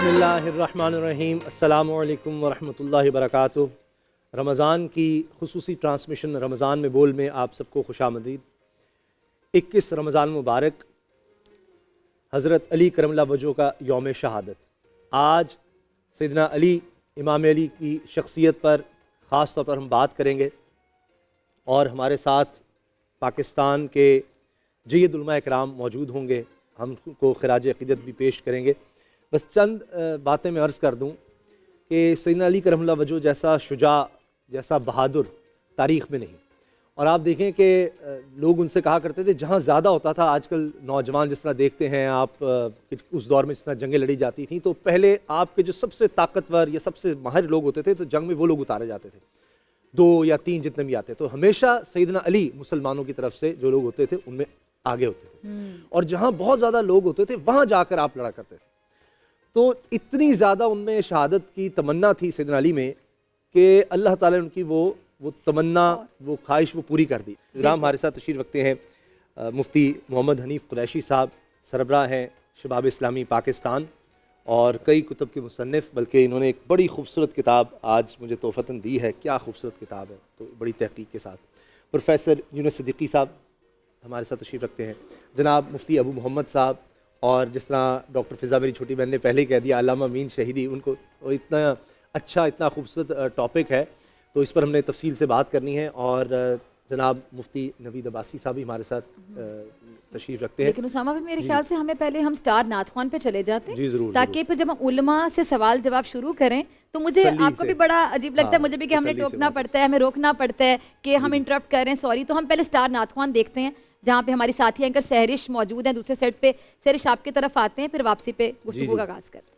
بسم اللہ الرحمن الرحیم، السلام علیکم ورحمۃ اللہ وبرکاتہ۔ رمضان کی خصوصی ٹرانسمیشن رمضان میں بول میں آپ سب کو خوش آمدید۔ 21 رمضان مبارک، حضرت علی کرم اللہ وجہہ کا یوم شہادت۔ آج سیدنا علی امام علی کی شخصیت پر خاص طور پر ہم بات کریں گے، اور ہمارے ساتھ پاکستان کے جید علماء اکرام موجود ہوں گے، ہم کو خراج عقیدت بھی پیش کریں گے۔ بس چند باتیں میں عرض کر دوں کہ سیدنا علی کرم اللہ وجہہ جیسا شجاع، جیسا بہادر تاریخ میں نہیں۔ اور آپ دیکھیں کہ لوگ ان سے کہا کرتے تھے، جہاں زیادہ ہوتا تھا، آج کل نوجوان جس طرح دیکھتے ہیں آپ، اس دور میں جس طرح جنگیں لڑی جاتی تھیں، تو پہلے آپ کے جو سب سے طاقتور یا سب سے ماہر لوگ ہوتے تھے تو جنگ میں وہ لوگ اتارے جاتے تھے، 2 یا 3 جتنے بھی آتے، تو ہمیشہ سیدنا علی مسلمانوں کی طرف سے جو لوگ ہوتے تھے ان میں آگے ہوتے تھے، اور جہاں بہت زیادہ لوگ ہوتے تھے وہاں جا کر آپ لڑا کرتے تھے۔ تو اتنی زیادہ ان میں شہادت کی تمنا تھی سیدنا علی میں کہ اللہ تعالیٰ نے ان کی وہ تمنا، وہ خواہش وہ پوری کر دی۔ گرام ہمارے ساتھ تشریف رکھتے ہیں مفتی محمد حنیف قریشی صاحب، سربراہ ہیں شباب اسلامی پاکستان اور کئی کتب کے مصنف، بلکہ انہوں نے ایک بڑی خوبصورت کتاب آج مجھے تحفتاً دی ہے۔ کیا خوبصورت کتاب ہے، تو بڑی تحقیق کے ساتھ۔ پروفیسر یونس صدیقی صاحب ہمارے ساتھ تشریف رکھتے ہیں، جناب مفتی ابو محمد صاحب، اور جس طرح ڈاکٹر فضا میری چھوٹی بہن نے پہلے کہہ دیا، علامہ امین شہیدی، ان کو اتنا اچھا اتنا خوبصورت ٹاپک ہے، تو اس پر ہم نے تفصیل سے بات کرنی ہے۔ اور جناب مفتی نوید عباسی صاحب بھی ہمارے ساتھ تشریف رکھتے ہیں۔ لیکن اسامہ بھی میرے خیال سے ہمیں پہلے ہم سٹار نعت خوان پہ چلے جاتے ہیں، جی ضرور، تاکہ پھر جب ہم علماء سے سوال جواب شروع کریں تو مجھے آپ کو بھی بڑا عجیب لگتا ہے، مجھے بھی کہ ہمیں ٹوکنا پڑتا ہے، ہمیں روکنا پڑتا ہے کہ ہم انٹرپٹ کر رہے ہیں، سوری۔ تو ہم پہلے سٹار نعت خوان دیکھتے ہیں، جہاں پہ ہماری ساتھی اینکر سہرش موجود ہیں دوسرے سیٹ پہ۔ سہرش آپ کی طرف آتے ہیں، پھر واپسی پہ گفتگو کا آغاز کرتے ہیں۔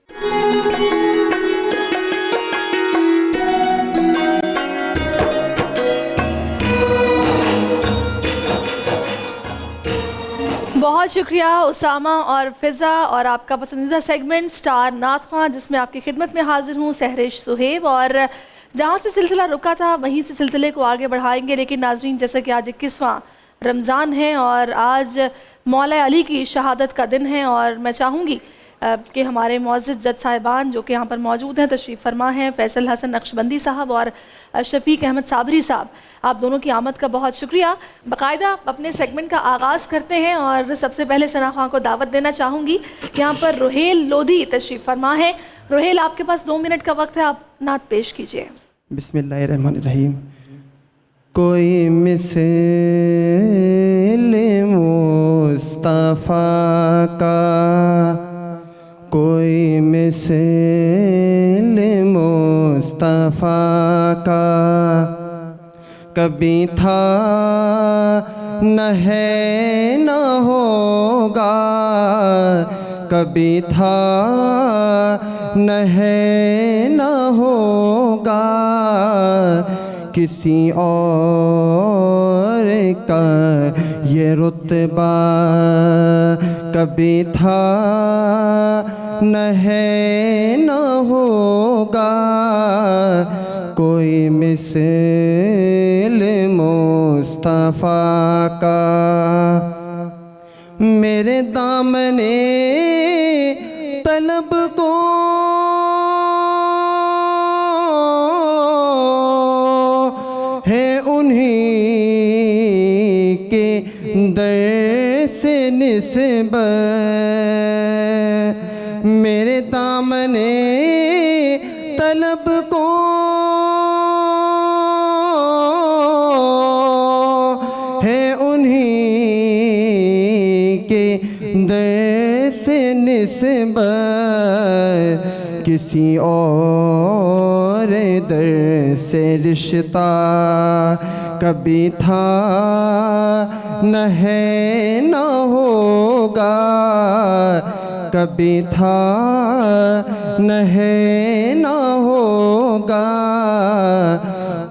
بہت شکریہ اسامہ اور فضا، اور آپ کا پسندیدہ سیگمنٹ سٹار نعت خوان، جس میں آپ کی خدمت میں حاضر ہوں سہرش سہیب، اور جہاں سے سلسلہ رکا تھا وہیں سے سلسلے کو آگے بڑھائیں گے۔ لیکن ناظرین، جیسا کہ آج 21واں رمضان ہے اور آج مولا علی کی شہادت کا دن ہے، اور میں چاہوں گی کہ ہمارے معزز جج صاحبان جو کہ یہاں پر موجود ہیں، تشریف فرما ہیں، فیصل حسن نقشبندی صاحب اور شفیق احمد صابری صاحب، آپ دونوں کی آمد کا بہت شکریہ۔ باقاعدہ اپنے سیگمنٹ کا آغاز کرتے ہیں، اور سب سے پہلے ثنا خواں کو دعوت دینا چاہوں گی، یہاں پر روہیل لودھی تشریف فرما ہے۔ روہیل، آپ کے پاس 2 منٹ کا وقت ہے، آپ نعت پیش کیجئے۔ بسم اللہ الرحمن الرحیم۔ کوئی مثل مصطفیٰ کا، کوئی مثل مصطفیٰ کا کبھی تھا نہ ہے نہ ہوگا، کبھی تھا نہ ہے نہ ہوگا، کسی اور کا یہ رتبہ کبھی تھا نہ ہے نہ ہوگا، کوئی مثل مصطفیٰ کا۔ میرے دامن طلب کو ہے انہی کے در سے نسبت، میرے دامن طلب کو ہے انہی کے در سے نسبت، کسی اور در سے رشتہ کبھی تھا نہ ہے نہ ہوگا، کبھی تھا نہ ہے نہ ہوگا،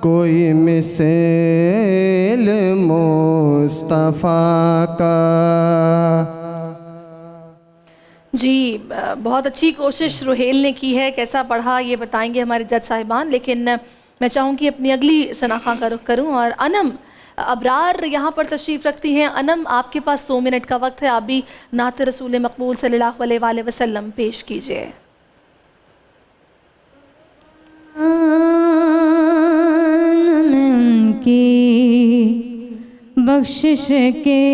کوئی مثل مصطفیٰ کا۔ جی بہت اچھی کوشش روہیل نے کی ہے، کیسا پڑھا یہ بتائیں گے ہمارے جج صاحبان، لیکن میں چاہوں کہ اپنی اگلی شناخواں کا رخ کروں، اور انم ابرار یہاں پر تشریف رکھتی ہیں۔ انم، آپ کے پاس 2 منٹ کا وقت ہے، آپ بھی نعت رسول مقبول صلی اللہ علیہ وآلہ وسلم پیش کیجئے۔ کی بخشش کے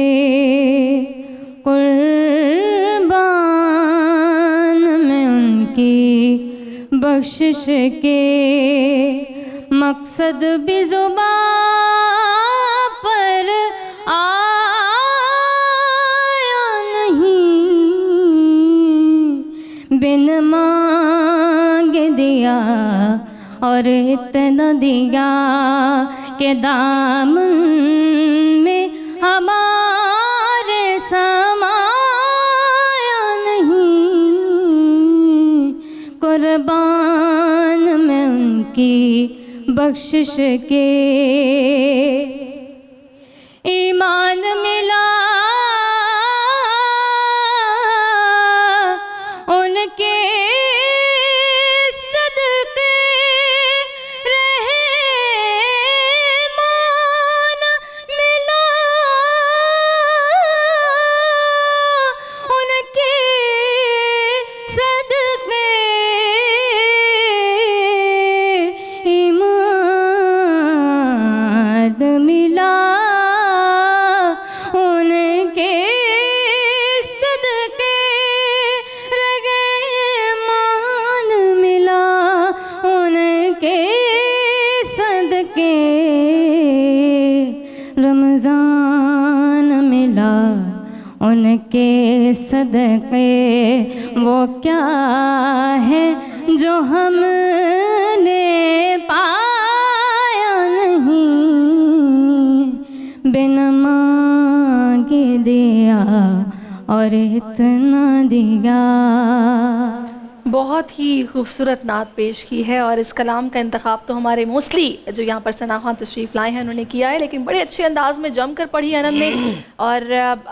قربان، میں ان کی بخشش کے مقصد بھی زبان پر آیا نہیں، بن مانگ دیا اور اتنا دیا کہ دامن میں ہمارے سمایا نہیں، قربان میں ان کی بخشش کے ایمان ملا ان کے صدقے، رحمان ملا ان کے صدقے، ایمان ملا ان کے صدقے، رحمان ملا ان کے صدقے، رمضان ملا ان کے صدقے، وہ کیا ہے جو ہم نے پایا نہیں، بن مانگے دیا اور اتنا دیا۔ بہت ہی خوبصورت نعت پیش کی ہے، اور اس کلام کا انتخاب تو ہمارے موسٹلی جو یہاں پر ثنا خوان تشریف لائے ہیں انہوں نے کیا ہے، لیکن بڑے اچھے انداز میں جم کر پڑھی انم نے۔ اور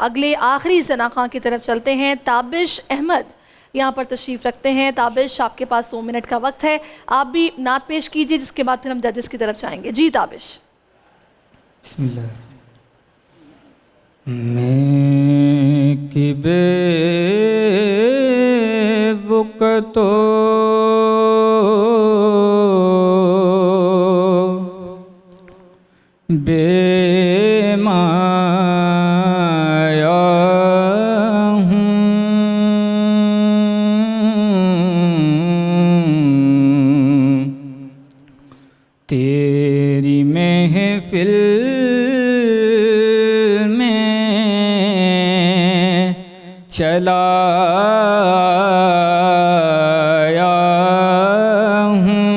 اگلے آخری ثنا خوان کی طرف چلتے ہیں۔ تابش احمد یہاں پر تشریف رکھتے ہیں۔ تابش، آپ کے پاس 2 منٹ کا وقت ہے، آپ بھی نعت پیش کیجئے، جس کے بعد پھر ہم ججز کی طرف جائیں گے۔ جی تابش۔ بسم اللہ۔ میں کہ بے وقتو بے مایا ہوں، تیری محفل چلا آیا ہوں،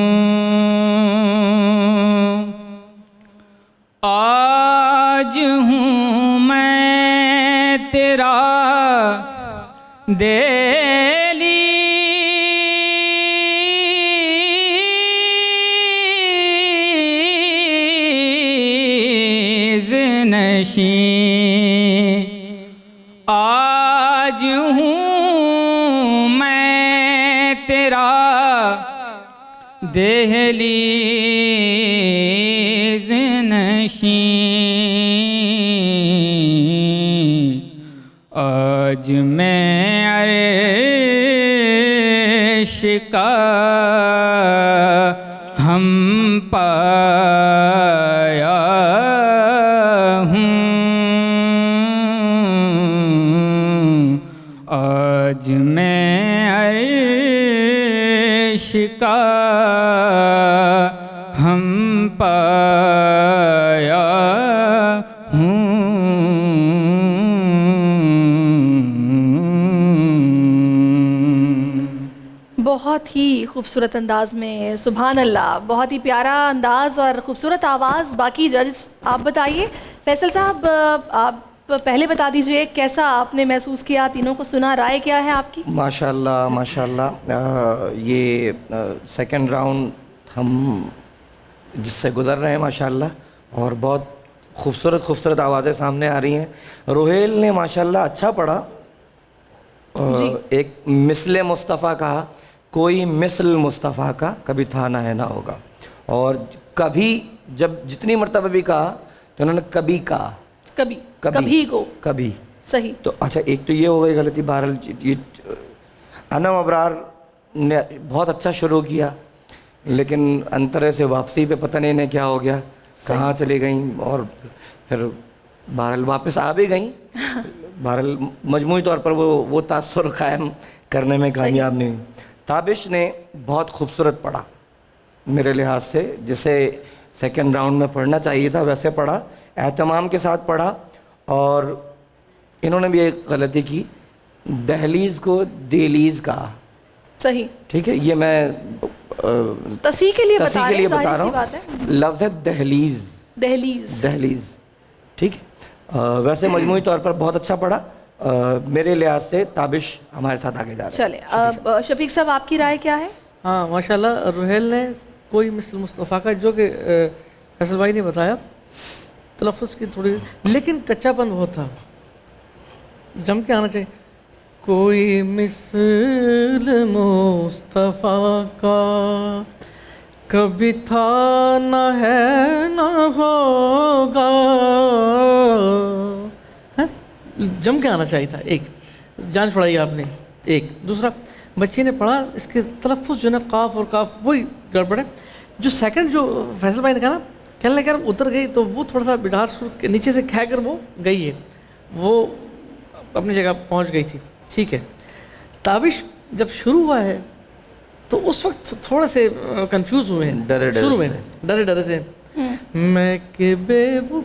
آج ہوں میں تیرا دہلیز نشین، آج ہوں میں تیرا دہلیز نشین، آج میں عرش کا ہم پایا ہوں، آج میں عرش کا ہم پایا ہوں۔ بہت ہی خوبصورت انداز میں، سبحان اللہ، بہت ہی پیارا انداز اور خوبصورت آواز۔ باقی ججز آپ بتائیے۔ فیصل صاحب، آپ پہلے بتا دیجئے کیسا آپ نے محسوس کیا، تینوں کو سنا، رائے کیا ہے آپ کی؟ ماشاءاللہ ماشاءاللہ، یہ سیکنڈ راؤنڈ ہم جس سے گزر رہے ہیں ماشاءاللہ، اور بہت خوبصورت آوازیں سامنے آ رہی ہیں۔ روہیل نے ماشاءاللہ اچھا پڑھا، ایک مثل مصطفیٰ کہا، کوئی مثل مصطفیٰ کا کبھی تھا نہ ہے نہ ہوگا، اور کبھی جب جتنی مرتبہ بھی کہا تو انہوں نے کبھی کہا، کبھی کو کبھی صحیح۔ تو اچھا ایک تو یہ ہو گئی غلطی۔ بہرحال انم ابرار نے بہت اچھا شروع کیا، لیکن انترے سے واپسی پہ پتہ نہیں انہیں کیا ہو گیا، کہاں چلی گئیں اور پھر بہرحال واپس آ بھی گئیں. بہرحال مجموعی طور پر وہ تاثر قائم کرنے میں کامیاب نہیں ہوئی. تابش نے بہت خوبصورت پڑھا میرے لحاظ سے, جسے سیکنڈ راؤنڈ میں پڑھنا چاہیے تھا ویسے پڑھا, اہتمام کے ساتھ پڑھا. اور انہوں نے بھی ایک غلطی کی, دہلیز کو دہلیز کہا. صحیح, ٹھیک ہے, یہ میں تصحیح کے لیے بتا رہا ہوں. لفظ ہے دہلیز, دہلیز, دہلیز. ٹھیک ہے, ویسے مجموعی طور پر بہت اچھا پڑھا. میرے لحاظ سے تابش ہمارے ساتھ آگے جا رہا ہے. چلے اب شفیق صاحب آپ کی رائے کیا ہے؟ ہاں ماشاءاللہ, روحیل نے کوئی مثل مصطفیٰ کا, جو کہ فیصل بھائی نے بتایا, تلفظ کی تھوڑی, لیکن کچا پن بہت تھا, جم کے آنا چاہیے. کوئی مثل مصطفیٰ کا کبھی تھا نہ ہے نہ ہوگا, جم کے آنا چاہیے تھا. ایک جان چھوڑائی آپ نے. ایک دوسرا بچے نے پڑھا, اس کے تلفظ جو ہے نا قاف اور کاف وہی گڑبڑ ہے. جو سیکنڈ جو فیصل بھائی نے کہا نا, کہنے لگا اتر گئی, تو وہ تھوڑا سا بڑھار سر کے نیچے سے کھہ کر وہ گئی ہے, وہ اپنی جگہ پہنچ گئی تھی. ٹھیک ہے, تابش جب شروع ہوا ہے تو اس وقت تھوڑے سے کنفیوز ہوئے ہیں, شروع میں ڈرے ڈرے سے, میں کہ بے وہ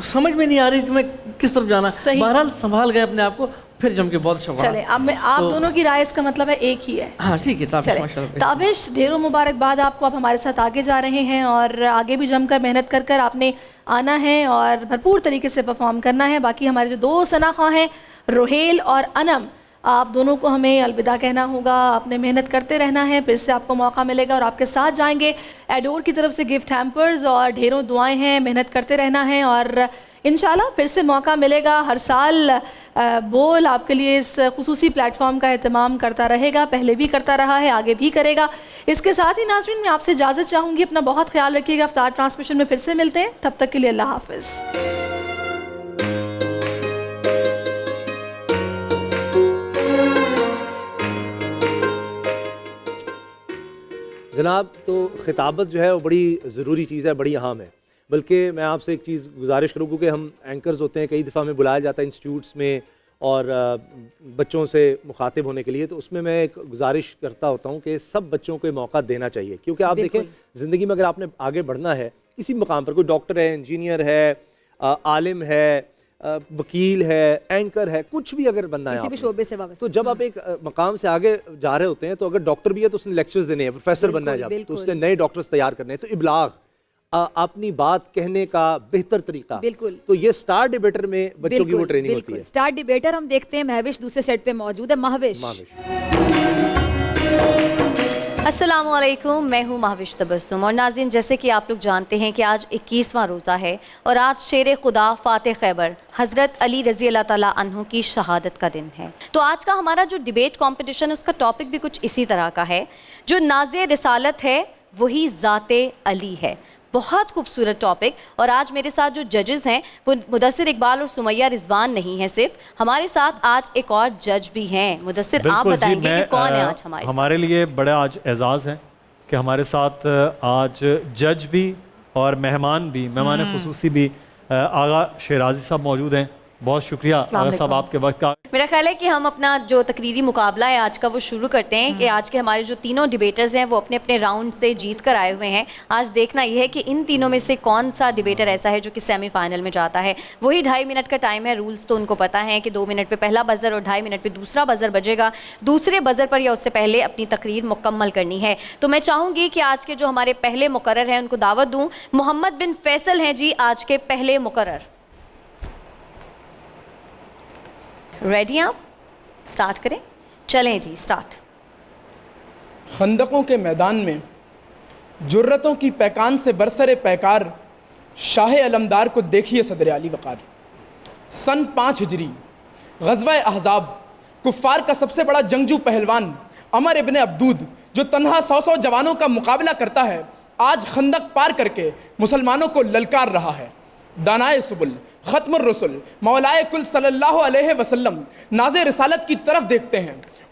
سمجھ میں نہیں آ رہی کہ میں کس طرف جانا. بہرحال سنبھال گئے اپنے آپ کو, پھر جم کے بہت اچھا پڑھا. چلے اب میں آپ دونوں کی رائے اس کا مطلب ہے ایک ہی ہے. ہاں ٹھیک ہے, تابش ماشاءاللہ. تابش ڈھیروں مبارکباد آپ کو, آپ ہمارے ساتھ آگے جا رہے ہیں اور آگے بھی جم کر محنت کر کر آپ نے آنا ہے اور بھرپور طریقے سے پرفارم کرنا ہے. باقی ہمارے جو دو ثنا خواہ ہیں روحیل اور انم, آپ دونوں کو ہمیں الوداع کہنا ہوگا. آپ نے محنت کرتے رہنا ہے, پھر سے آپ کو موقع ملے گا اور آپ کے ساتھ جائیں گے ایڈور کی طرف سے گفٹ ہیمپرز اور ڈھیروں دعائیں ہیں. محنت کرتے رہنا ہے اور انشاءاللہ پھر سے موقع ملے گا. ہر سال بول آپ کے لیے اس خصوصی پلیٹ فارم کا اہتمام کرتا رہے گا, پہلے بھی کرتا رہا ہے, آگے بھی کرے گا. اس کے ساتھ ہی ناظرین میں آپ سے اجازت چاہوں گی, اپنا بہت خیال رکھیے گا. افطار ٹرانسمیشن میں پھر سے ملتے ہیں, تب تک کے لیے اللہ حافظ. جناب, تو خطابت جو ہے وہ بڑی ضروری چیز ہے, بڑی اہم ہے. بلکہ میں آپ سے ایک چیز گزارش کروں, کیونکہ ہم اینکرز ہوتے ہیں, کئی دفعہ ہمیں بلایا جاتا ہے انسٹیٹیوٹس میں اور بچوں سے مخاطب ہونے کے لیے, تو اس میں ایک گزارش کرتا ہوتا ہوں کہ سب بچوں کو موقع دینا چاہیے. کیونکہ آپ دیکھیں زندگی میں اگر آپ نے آگے بڑھنا ہے کسی مقام پر, کوئی ڈاکٹر ہے, انجینئر ہے, عالم ہے, وکیل ہے, اینکر ہے, کچھ بھی اگر بننا ہے, کسی بھی شعبے سے وابستہ, تو جب آپ ایک مقام سے آگے جا رہے ہوتے ہیں, تو اگر ڈاکٹر بھی ہے تو اس نے لیکچرز دینے ہیں, پروفیسر بننا ہے جب, تو اس نے نئے ڈاکٹرز تیار کرنے ہیں. تو ابلاغ, اپنی بات کہنے کا بہتر طریقہ, بالکل, تو یہ سٹار ڈیبیٹر میں بچوں کی وہ ٹریننگ ہوتی ہے. سٹار ڈیبیٹر ہم دیکھتے ہیں, مہوش دوسرے سیٹ پہ موجود ہے. مہوش. السلام علیکم, میں ہوں مہوش تبسم. اور ناظرین, جیسے کہ آپ لوگ جانتے ہیں کہ آج 21واں روزہ ہے اور آج شیر خدا فاتح خیبر حضرت علی رضی اللہ تعالیٰ عنہ کی شہادت کا دن ہے. تو آج کا ہمارا جو ڈیبیٹ کمپٹیشن, اس کا ٹاپک بھی کچھ اسی طرح کا ہے. جو نازع رسالت ہے وہی ذات علی ہے. بہت خوبصورت ٹاپک. اور آج میرے ساتھ جو ججز ہیں وہ مدثر اقبال اور سمیہ رضوان نہیں ہیں صرف, ہمارے ساتھ آج ایک اور جج بھی ہیں. مدثر, آپ بتائیں گے کہ کون ہے آج ہمارے ساتھ؟ ہمارے لیے بڑا آج اعزاز ہے کہ ہمارے ساتھ آج جج بھی اور مہمان بھی, مہمان خصوصی بھی آغا شیرازی صاحب موجود ہیں. بہت شکریہ آغا صاحب آپ کے وقت کا. میرا خیال ہے کہ ہم اپنا جو تقریری مقابلہ ہے آج کا وہ شروع کرتے ہیں. کہ آج کے ہمارے جو تینوں ڈیبیٹرز ہیں وہ اپنے اپنے راؤنڈ سے جیت کر آئے ہوئے ہیں. آج دیکھنا یہ ہے کہ ان تینوں میں سے کون سا ڈیبیٹر ایسا ہے جو کہ سیمی فائنل میں جاتا ہے. وہی 2.5 منٹ کا ٹائم ہے. رولز تو ان کو پتہ ہیں کہ 2 منٹ پہ پہلا بزر اور 2.5 منٹ پہ دوسرا بزر بجے گا. دوسرے بزر پر یا اس سے پہلے اپنی تقریر مکمل کرنی ہے. تو میں چاہوں گی کہ آج کے جو ہمارے پہلے مقرر ہیں ان کو دعوت دوں. محمد بن فیصل ہیں جی آج کے پہلے مقرر. ریڈی آپ؟ سٹارٹ کریں. چلیں جی, سٹارٹ. خندقوں کے میدان میں جرتوں کی پیکان سے برسر پیکار شاہ علمدار کو دیکھیے صدر علی وقار. سن 5 ہجری غزوہ احزاب, کفار کا سب سے بڑا جنگجو پہلوان عمر ابن عبدود جو تنہا 100 جوانوں کا مقابلہ کرتا ہے, آج خندق پار کر کے مسلمانوں کو للکار رہا ہے. دانائے سبل, ختم الرسل, مولائے کل صلی اللہ علیہ وسلم نازع رسالت کی طرف دیکھتے ہیں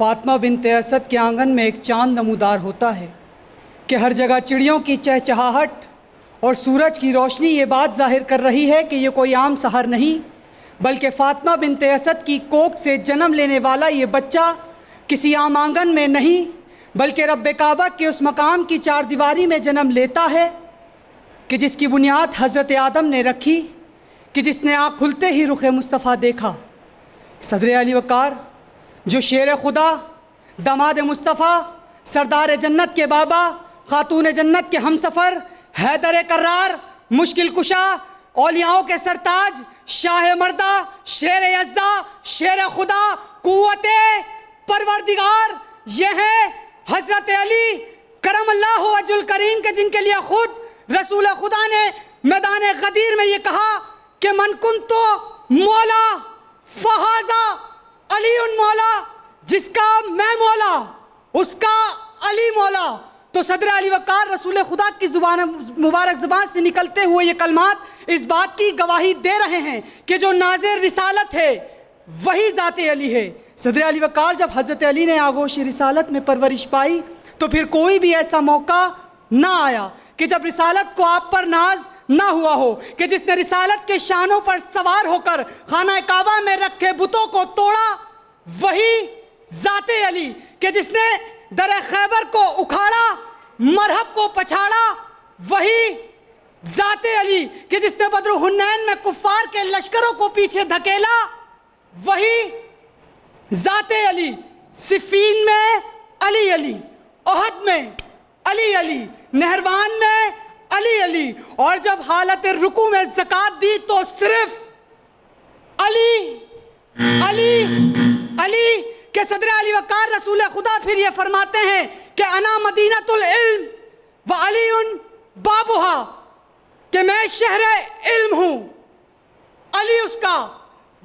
فاطمہ بنت اسد کے آنگن میں ایک چاند نمودار ہوتا ہے کہ ہر جگہ چڑیوں کی چہچہاہٹ اور سورج کی روشنی یہ بات ظاہر کر رہی ہے کہ یہ کوئی عام سحر نہیں، بلکہ فاطمہ بنت اسد کی کوکھ سے جنم لینے والا یہ بچہ کسی عام آنگن میں نہیں بلکہ رب کعبہ کے اس مقام کی چار دیواری میں جنم لیتا ہے کہ جس کی بنیاد حضرت آدم نے رکھی، کہ جس نے آنکھ کھلتے ہی رخ مصطفیٰ دیکھا۔ صدر علی وقار جو شیر خدا، داماد مصطفیٰ، سردار جنت کے بابا، خاتون جنت کے ہمسفر، حیدر کرار، مشکل کشا، اولیاؤں کے سرتاج، شاہ مردہ، شیر یزدہ، شیر خدا، قوت پروردگار، یہ ہیں حضرت علی کرم اللہ وجہ الکریم کے جن کے لیے خود رسول خدا نے میدان غدیر میں یہ کہا کہ من کنتو مولا فہذا علی مولا، جس کا میں مولا اس کا علی مولا۔ تو صدر علی وقار رسول خدا کی مبارک زبان سے نکلتے ہوئے یہ کلمات اس بات کی گواہی دے رہے ہیں کہ جو ناظر رسالت ہے وہی ذات علی ہے۔ صدر علی وقار جب حضرت علی نے آغوش رسالت میں پرورش پائی تو پھر کوئی بھی ایسا موقع نہ آیا کہ جب رسالت کو آپ پر ناز نہ ہوا ہو، کہ جس نے رسالت کے شانوں پر سوار ہو کر خانہ کعبہ میں رکھے بتوں کو توڑا وہی ذات علی، کہ جس نے در خیبر کو اکھاڑا، مرحب کو پچھاڑا وہی ذات علی، کہ جس نے بدر حنین میں کفار کے لشکروں کو پیچھے دھکیلا وہی ذات علی، صفین میں علی علی، احد میں علی علی، نہروان میں علی علی، اور جب حالت رکوع میں زکوٰۃ دی تو صرف علی علی علی، کہ صدر علی وقار رسول خدا پھر یہ فرماتے ہیں کہ انا مدینۃ العلم وعلی بابھا، کہ میں شہر علم ہوں، علی اس کا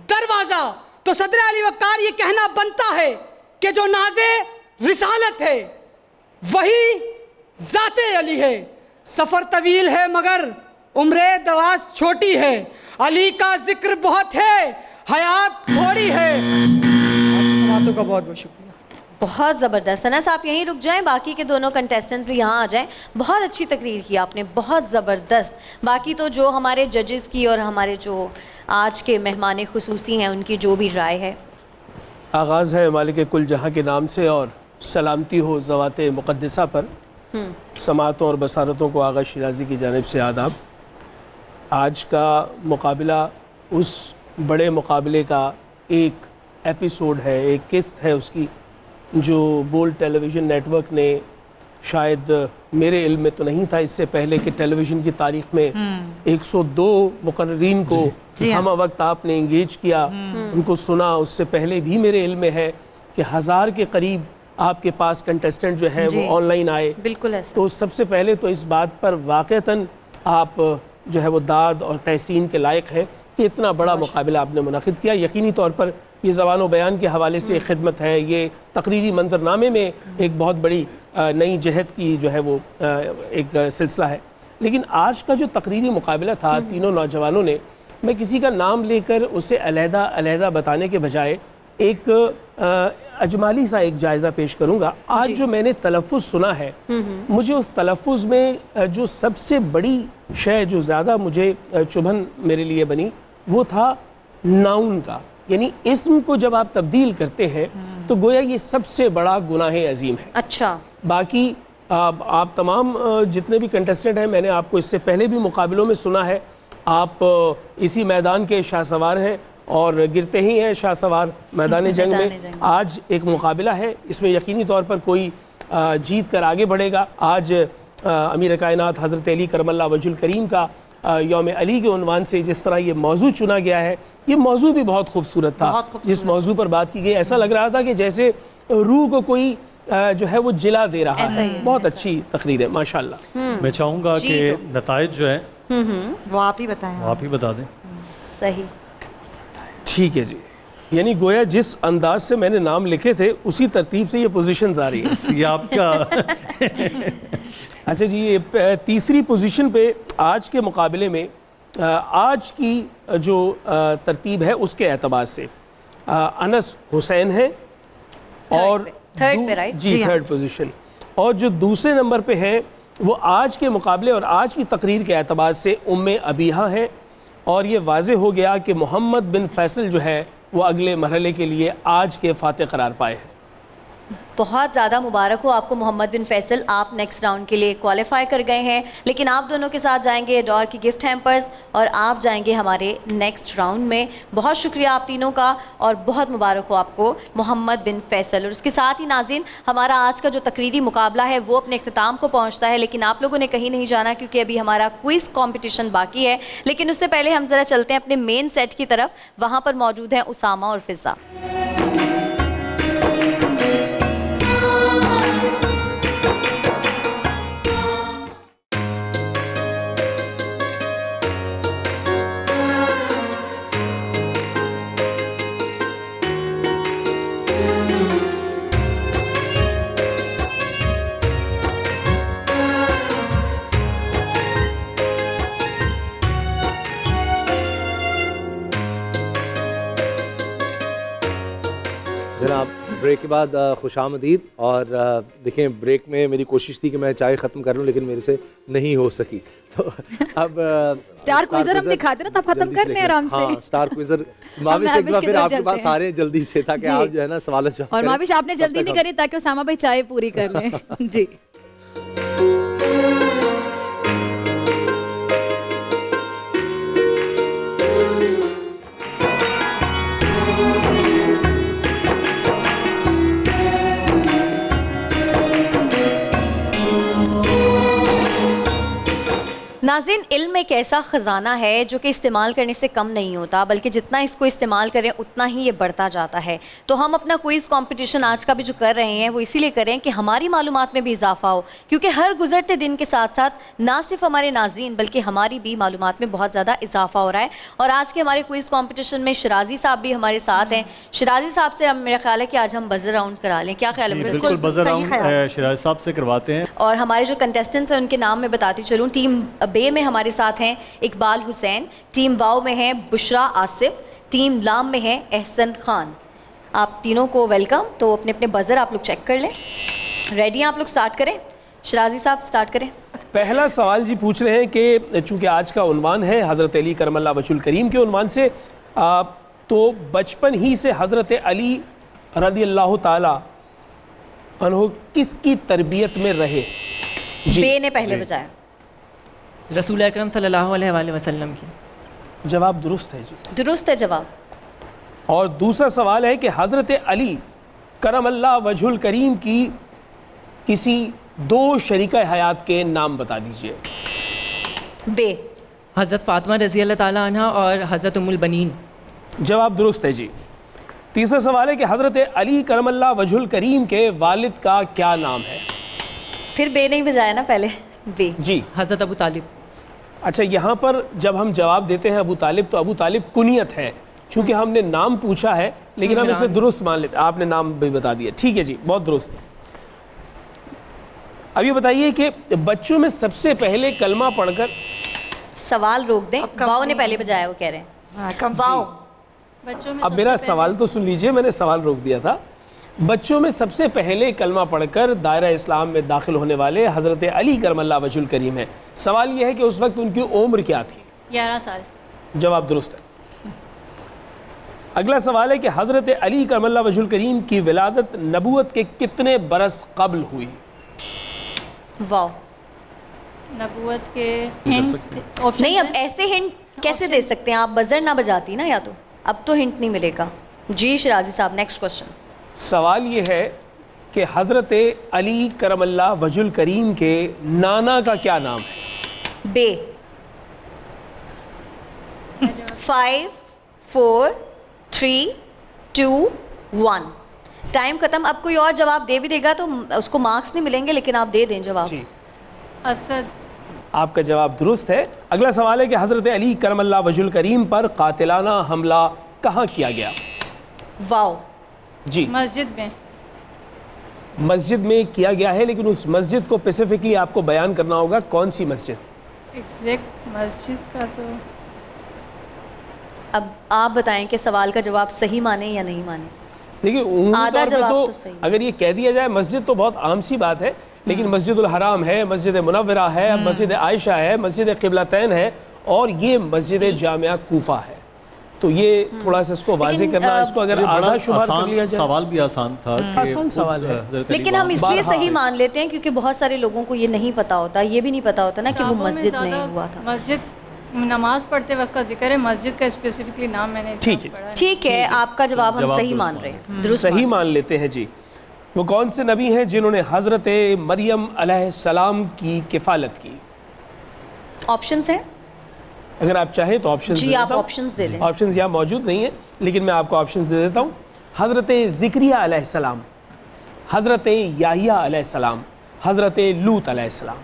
دروازہ۔ تو صدر علی وقار یہ کہنا بنتا ہے کہ جو ناز رسالت ہے وہی ذات علی ہے۔ سفر طویل ہے مگر عمر دراز چھوٹی ہے، علی کا ذکر بہت ہے حیات تھوڑی ہے۔ آپ کی سماعتوں کا بہت بہت شکریہ۔ بہت زبردست۔ انس آپ یہیں رک جائیں، باقی کے دونوں کنٹیسٹنٹس بھی یہاں آ جائیں۔ بہت اچھی تقریر کی آپ نے، بہت زبردست۔ باقی تو جو ہمارے ججز کی اور ہمارے جو آج کے مہمان خصوصی ہیں ان کی جو بھی رائے ہے۔ آغاز ہے مالک کل جہاں کے نام سے، اور سلامتی ہو ذوات مقدسہ پر۔ سماعتوں اور بصارتوں کو آغا شیرازی کی جانب سے آداب۔ آج کا مقابلہ اس بڑے مقابلے کا ایک ایپیسوڈ ہے، ایک قسط ہے اس کی، جو بولڈ ٹیلی ویژن نیٹ ورک نے شاید میرے علم میں تو نہیں تھا اس سے پہلے کہ ٹیلی ویژن کی تاریخ میں 102 مقررین کو ہمہ وقت آپ نے انگیج کیا، ان کو سنا۔ اس سے پہلے بھی میرے علم میں ہے کہ 1000 کے قریب آپ کے پاس کنٹیسٹنٹ جو ہیں وہ آن لائن آئے۔ بالکل ایسا۔ تو سب سے پہلے تو اس بات پر واقعتاً آپ جو ہے وہ داد اور تحسین کے لائق ہیں کہ اتنا بڑا مقابلہ آپ نے منعقد کیا۔ یقینی طور پر یہ زبان و بیان کے حوالے سے خدمت ہے، یہ تقریری منظرنامے میں ایک بہت بڑی نئی جہت کی جو ہے وہ ایک سلسلہ ہے۔ لیکن آج کا جو تقریری مقابلہ تھا تینوں نوجوانوں نے، میں کسی کا نام لے کر اسے علیحدہ علیحدہ بتانے کے بجائے ایک اجمالی سا ایک جائزہ پیش کروں گا۔ آج جو میں نے تلفظ سنا ہے، مجھے اس تلفظ میں جو سب سے بڑی شے جو زیادہ مجھے چبھن میرے لیے بنی وہ تھا ناؤن کا، یعنی اسم کو جب آپ تبدیل کرتے ہیں تو گویا یہ سب سے بڑا گناہ عظیم ہے۔ اچھا، باقی آپ تمام جتنے بھی کنٹیسٹنٹ ہیں، میں نے آپ کو اس سے پہلے بھی مقابلوں میں سنا ہے، آپ اسی میدان کے شاہ سوار ہیں اور گرتے ہی ہیں شاہ سوار میدان جنگ میں۔ آج ایک مقابلہ ہے، اس میں یقینی طور پر کوئی جیت کر آگے بڑھے گا۔ آج امیر کائنات حضرت علی کرم اللہ وجہ الکریم کا یوم علی کے عنوان سے جس طرح یہ موضوع چنا گیا ہے، یہ موضوع بھی بہت خوبصورت تھا۔ جس موضوع پر بات کی گئی ایسا لگ رہا تھا کہ جیسے روح کو کوئی جو ہے وہ جلا دے رہا ہے۔ بہت اچھی تقریر ہے ماشاءاللہ۔ میں چاہوں گا کہ نتائج جو ہیں وہ آپ ہی بتائیں، آپ ہی بتا دیں۔ صحیح، ٹھیک ہے جی، یعنی گویا جس انداز سے میں نے نام لکھے تھے اسی ترتیب سے یہ پوزیشنز آ رہی ہیں۔ یہ آپ کا اچھا جی، یہ تیسری پوزیشن پہ آج کے مقابلے میں آج کی جو ترتیب ہے اس کے اعتبار سے انس حسین ہے، اور تھرڈ پہ رائٹ جی تھرڈ پوزیشن. اور جو دوسرے نمبر پہ ہیں وہ آج کے مقابلے اور آج کی تقریر کے اعتبار سے ام ابیحہ ہیں, اور یہ واضح ہو گیا کہ محمد بن فیصل جو ہے وہ اگلے مرحلے کے لیے آج کے فاتح قرار پائے ہیں. بہت زیادہ مبارک ہو آپ کو محمد بن فیصل, آپ نیکسٹ راؤنڈ کے لیے کوالیفائی کر گئے ہیں. لیکن آپ دونوں کے ساتھ جائیں گے ڈور کی گفٹ ہیمپرز, اور آپ جائیں گے ہمارے نیکسٹ راؤنڈ میں. بہت شکریہ آپ تینوں کا, اور بہت مبارک ہو آپ کو محمد بن فیصل. اور اس کے ساتھ ہی ناظرین, ہمارا آج کا جو تقریری مقابلہ ہے وہ اپنے اختتام کو پہنچتا ہے, لیکن آپ لوگوں نے کہیں نہیں جانا کیونکہ ابھی ہمارا کوئز کمپٹیشن باقی ہے. لیکن اس سے پہلے ہم ذرا چلتے ہیں اپنے مین سیٹ کی طرف, وہاں پر موجود ہیں اسامہ اور فضا. جناب بریک کے بعد خوش آمدید. اور دیکھیں بریک میں میری کوشش تھی کہ میں چائے ختم کر لوں لیکن میرے سے نہیں ہو سکی, تو اب اسٹار کوئزر ہم دکھاتے نا, تب ختم کر لیں آرام سے. ہاں اسٹار کوئزر ماوش ایک دفعہ پھر آپ کے پاس آ رہے ہیں جلدی سے تاکہ آپ جو ہے نا سوالات جواب اور ماوش آپ نے جلدی نہیں کری تاکہ اسامہ بھائی چائے پوری کر لیں. جی ناظرین, علم ایک ایسا خزانہ ہے جو کہ استعمال کرنے سے کم نہیں ہوتا, بلکہ جتنا اس کو استعمال کریں اتنا ہی یہ بڑھتا جاتا ہے. تو ہم اپنا کوئز کمپٹیشن آج کا بھی جو کر رہے ہیں وہ اسی لیے کر رہے ہیں کہ ہماری معلومات میں بھی اضافہ ہو, کیونکہ ہر گزرتے دن کے ساتھ ساتھ نہ صرف ہمارے ناظرین بلکہ ہماری بھی معلومات میں بہت زیادہ اضافہ ہو رہا ہے. اور آج کے ہمارے کوئز کمپٹیشن میں شرازی صاحب بھی ہمارے ساتھ ہیں. شرازی صاحب سے میرا خیال ہے کہ آج ہم بزر راؤنڈ کرا لیں, کیا خیال ہے؟ بالکل بزر راؤنڈ شرازی صاحب سے کرواتے ہیں. اور ہمارے جو کنٹیسٹنٹس ہیں ان کے نام میں بتاتی چلوں. ٹیم بے میں ہمارے ساتھ ہیں اقبال حسین, ٹیم واؤ میں ہیں بشرا آصف, ٹیم لام میں ہے احسن خان. آپ تینوں کو ویلکم. تو اپنے اپنے بزر آپ لوگ چیک کر لیں. ریڈی ہیں آپ لوگ؟ سٹارٹ کریں. شرازی صاحب سٹارٹ کریں. پہلا سوال جی پوچھ رہے ہیں کہ چونکہ آج کا عنوان ہے حضرت علی کرم اللہ وجہ الکریم کے عنوان سے, تو بچپن ہی سے حضرت علی رضی اللہ تعالی عنہ کس کی تربیت میں رہے؟ بے نے پہلے بجایا. رسول اکرم صلی اللہ علیہ وآلہ وسلم کی. جواب درست ہے جی, درست ہے جواب. اور دوسرا سوال ہے کہ حضرت علی کرم اللہ وجہ الکریم کی کسی دو شریکہ حیات کے نام بتا دیجئے. بے. حضرت فاطمہ رضی اللہ تعالیٰ عنہ اور حضرت ام البنین. جواب درست ہے جی. تیسرا سوال ہے کہ حضرت علی کرم اللہ وجہ الکریم کے والد کا کیا نام ہے؟ پھر بے نہیں بجایا نا پہلے. بے. جی حضرت ابو طالب. اچھا, یہاں پر جب ہم جواب دیتے ہیں ابو طالب تو ابو طالب کنیت ہے, چونکہ ہم نے نام پوچھا ہے لیکن ہم اسے درست مان لیتے. آپ نے نام بھی بتا دیا, ٹھیک ہے جی, بہت درست. اب یہ بتائیے کہ بچوں میں سب سے پہلے کلمہ پڑھ کر. سوال روک دیں, واؤ نے پہلے بجایا, وہ کہہ رہے ہیں واؤ. اب میرا سوال تو سن لیجئے, میں نے سوال روک دیا تھا. بچوں میں سب سے پہلے کلمہ پڑھ کر دائرہ اسلام میں داخل ہونے والے حضرت علی کرم اللہ وجہ الکریم ہیں. سوال یہ ہے کہ اس وقت ان کی عمر کیا تھی؟ 11 سال. جواب درست ہے. اگلا سوال ہے کہ حضرت علی کرم اللہ وجہ الکریم کی ولادت نبوت کے کتنے برس قبل ہوئی؟ واو. نبوت کے نہیں, اب ایسے ہنٹ کیسے دے سکتے ہیں آپ؟ بزر نہ بجاتی نا, یا تو اب تو ہنٹ نہیں ملے گا. جی شرازی صاحب, نیکسٹ کوشچن. سوال یہ ہے کہ حضرت علی کرم اللہ وجہ الکریم کے نانا کا کیا نام ہے؟ بے. 5 4 3 2 1. ٹائم ختم. اب کوئی اور جواب دے بھی دے گا تو اس کو مارکس نہیں ملیں گے, لیکن آپ دے دیں جواب. جی, اسد. آپ کا جواب درست ہے. اگلا سوال ہے کہ حضرت علی کرم اللہ وجہ الکریم پر قاتلانہ حملہ کہاں کیا گیا؟ واو. جی, مسجد میں. مسجد میں کیا گیا ہے, لیکن اس مسجد کو اسپیسیفکلی آپ کو بیان کرنا ہوگا. کون سی مسجد؟ ایگزیکٹ مسجد کا تو اب آپ بتائیں کہ سوال کا جواب صحیح مانیں یا نہیں مانیں. دیکھیے عمومی آدھا طور پہ جواب تو تو صحیح ہے۔ اگر یہ کہہ دیا جائے مسجد تو بہت عام سی بات ہے، لیکن مسجد الحرام ہے، مسجد منورہ ہے، مسجد عائشہ ہے، مسجد قبلتین ہے، اور یہ مسجد جامعہ کوفہ ہے. تو یہ تھوڑا سا اس کو واضح کرنا، اس کو اگر آدھا شمار کر لیا جائے. سوال بھی آسان تھا، آسان سوال ہے، لیکن ہم اس لیے صحیح مان لیتے ہیں کیونکہ بہت سارے لوگوں کو یہ نہیں پتا ہوتا، یہ بھی نہیں پتا ہوتا نا کہ وہ مسجد میں ہوا تھا. مسجد نماز پڑھتے وقت کا ذکر ہے، مسجد کا اسپیسیفکلی نام میں نے ٹھیک ہے، آپ کا جواب ہم صحیح مان رہے ہیں، صحیح مان لیتے ہیں. جی وہ کون سے نبی ہیں جنہوں نے حضرت مریم علیہ السلام کی کفالت کی؟ آپشنز ہیں اگر آپ چاہیں تو آپشنز جی، آپ آپشنز دے دیں. آپشنز یہاں موجود نہیں ہیں لیکن میں آپ کو آپشنز دے دیتا ہوں. حضرت زکریا علیہ السلام، حضرت یحییٰ علیہ السلام، حضرت لوط علیہ السلام.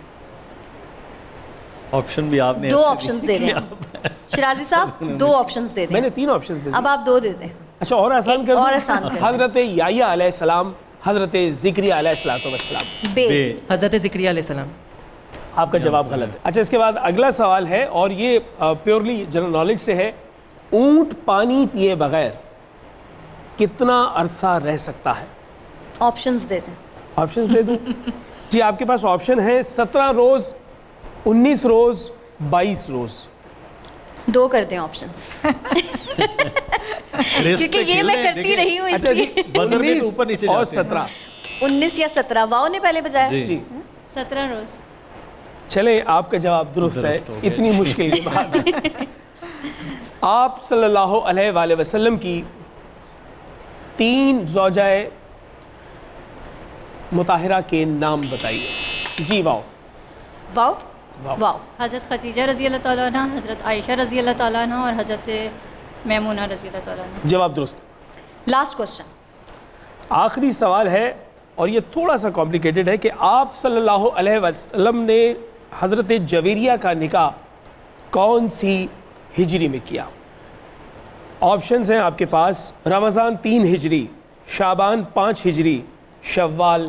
آپشن بھی آپ نے دو آپشنز دے دیں شرازی صاحب، دو آپشنز دے دیں. میں نے 3 آپشنز دے دیں. اب آپ 2 دے دیں. اچھا اور آسان کر دوں؟ اور آسان کر دیں. حضرت یحییٰ علیہ السلام، حضرت زکریا علیہ السلام. بے. حضرت زکریا علیہ السلام. آپ کا جواب غلط ہے. اچھا اس کے بعد اگلا سوال ہے اور یہ پیورلی جنرل نالج سے ہے. اونٹ پانی پیے بغیر کتنا عرصہ رہ سکتا ہے؟ آپشنز دے دیں. آپشنز دے دوں؟ جی آپ کے پاس آپشن ہے 17 روز، 19 روز، 22 روز. 2 کر دیں آپشنز کیونکہ یہ میں کرتی رہی ہوں اس لیے. 19 اور 17. 19 یا 17 واؤ نے پہلے بجایا. جی 17 روز. چلیں آپ کا جواب درست ہے. اتنی مشکل کی بات ہے. آپ صلی اللہ علیہ وآلہ وسلم کی 3 زوجہ مطہرہ کے نام بتائیے. جی واؤ. واؤ واؤ. حضرت خدیجہ رضی اللہ تعالیٰ عنہ، حضرت عائشہ رضی اللہ تعالیٰ عنہ اور حضرت میمونہ رضی اللہ تعالیٰ عنہ. جواب درست. لاسٹ کوشچن، آخری سوال ہے اور یہ تھوڑا سا کمپلیکیٹڈ ہے کہ آپ صلی اللہ علیہ وسلم نے حضرت جویریہ کا نکاح کون سی ہجری میں کیا؟ آپشنز ہیں آپ کے پاس: رمضان 3 ہجری، شعبان 5 ہجری، شوال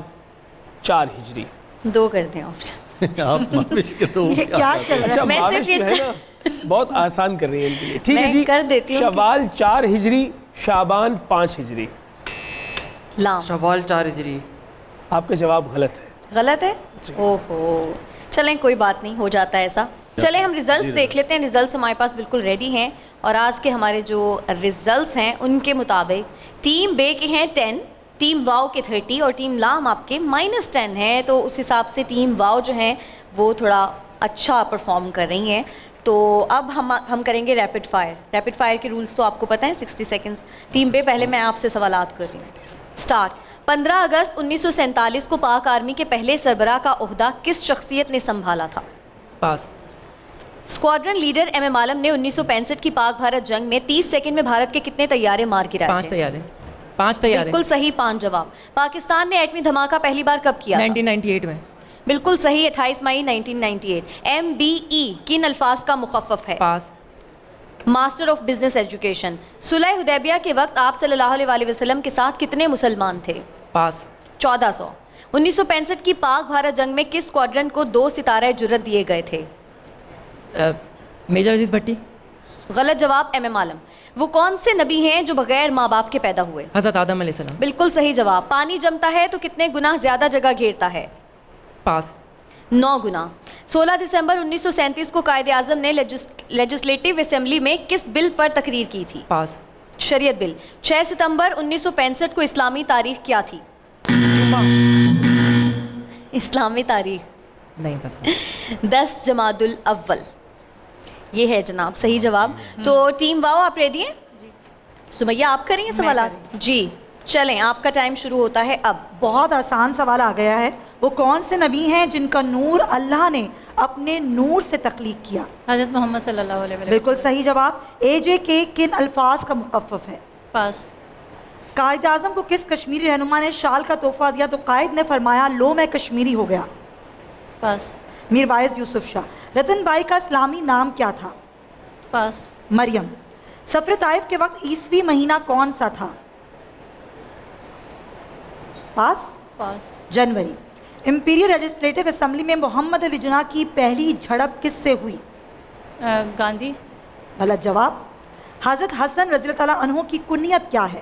4 ہجری. 2 کر دیں آپشن. یہ کیا چل رہا ہے؟ میں صرف یہ بہت آسان کر رہی ہیں ان کے لیے. ٹھیک ہے جی، کر دیتی ہوں. شوال 4 ہجری، شعبان 5 ہجری. لام. شوال 4 ہجری. آپ کا جواب غلط ہے. غلط ہے؟ اوہو. چلیں کوئی بات نہیں، ہو جاتا ہے ایسا. چلیں ہم ریزلٹس دیکھ لیتے ہیں. ریزلٹس ہمارے پاس بالکل ریڈی ہیں اور آج کے ہمارے جو ریزلٹس ہیں ان کے مطابق ٹیم بے کے ہیں 10، ٹیم واؤ کے 30 اور ٹیم لام آپ کے -10 ہیں. تو اس حساب سے ٹیم واؤ جو ہیں وہ تھوڑا اچھا پرفارم کر رہی ہیں. تو اب ہم کریں گے ریپڈ فائر. ریپڈ فائر کے رولز تو آپ کو پتہ ہیں، 60 سیکنڈز. ٹیم بے پہلے میں آپ سے سوالات کر رہی ہوں. سٹارٹ. 15 اگست 1947 کو پاک آرمی کے پہلے سربراہ کا عہدہ کس شخصیت نے سنبھالا تھا؟ پاس. اسکواڈرن لیڈر ایم ایم عالم نے 1965 کی پاک بھارت جنگ میں 30 سیکنڈ میں بھارت کے کتنے طیارے مار گرائے تھے؟ 5 طیارے. 5 طیارے. بالکل صحیح، 5 جواب. پاکستان نے ایٹمی دھماکہ پہلی بار کب کیا؟ 1998 میں. بالکل صحیح، 28 مئی 1998. MBE کن الفاظ کا مخفف ہے؟ Pass. Master of business education. صلح حدیبیہ کے وقت آپ صلی اللہ علیہ وآلہ وسلم کے ساتھ کتنے مسلمان تھے؟ پاس. 1400. 1965 کی پاک بھارت جنگ میں کس اسکواڈرن کو 2 ستارہ جرت دیے گئے تھے؟ میجر عزیز بھٹی. غلط جواب، ایم ایم عالم. وہ کون سے نبی ہیں جو بغیر ماں باپ کے پیدا ہوئے؟ حضرت آدم علیہ السلام. بالکل صحیح جواب. پانی جمتا ہے تو کتنے گنا زیادہ جگہ گھیرتا ہے؟ پاس. 9 گنا. 16 دسمبر 1937 کو قائد اعظم نے لیجسلیٹو اسمبلی میں کس بل پر تقریر کی تھی؟ پاس. شریعت بل. 6 ستمبر 1965 کو اسلامی تاریخ کیا تھی؟ اسلامی تاریخ نہیں پتہ. 10 جمادی الاول. یہ ہے جناب صحیح جواب. تو ٹیم واؤ آپ ریڈی ہیں؟ سمیہ آپ کریں گے سوالات؟ جی چلیں آپ کا ٹائم شروع ہوتا ہے اب. بہت آسان سوال آ گیا ہے. وہ کون سے نبی ہیں جن کا نور اللہ نے اپنے نور سے تخلیق کیا؟ حضرت محمد صلی اللہ علیہ وسلم. بالکل صحیح جواب. AJK کن الفاظ کا مخفف ہے؟ پاس. قائد اعظم کو کس کشمیری رہنما نے شال کا تحفہ دیا تو قائد نے فرمایا لو میں کشمیری ہو گیا؟ پاس. میر وائز یوسف شاہ. رتن بائی کا اسلامی نام کیا تھا؟ پاس. مریم. سفر طائف کے وقت عیسوی مہینہ کون سا تھا؟ پاس. پاس. جنوری. امپیریل لیجسلیٹو اسمبلی میں محمد علی جناح کی پہلی جھڑپ کس سے ہوئی؟ گاندھی. غلط جواب. حضرت حسن رضی اللہ تعالیٰ عنہ کی کنیت کیا ہے؟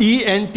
ENT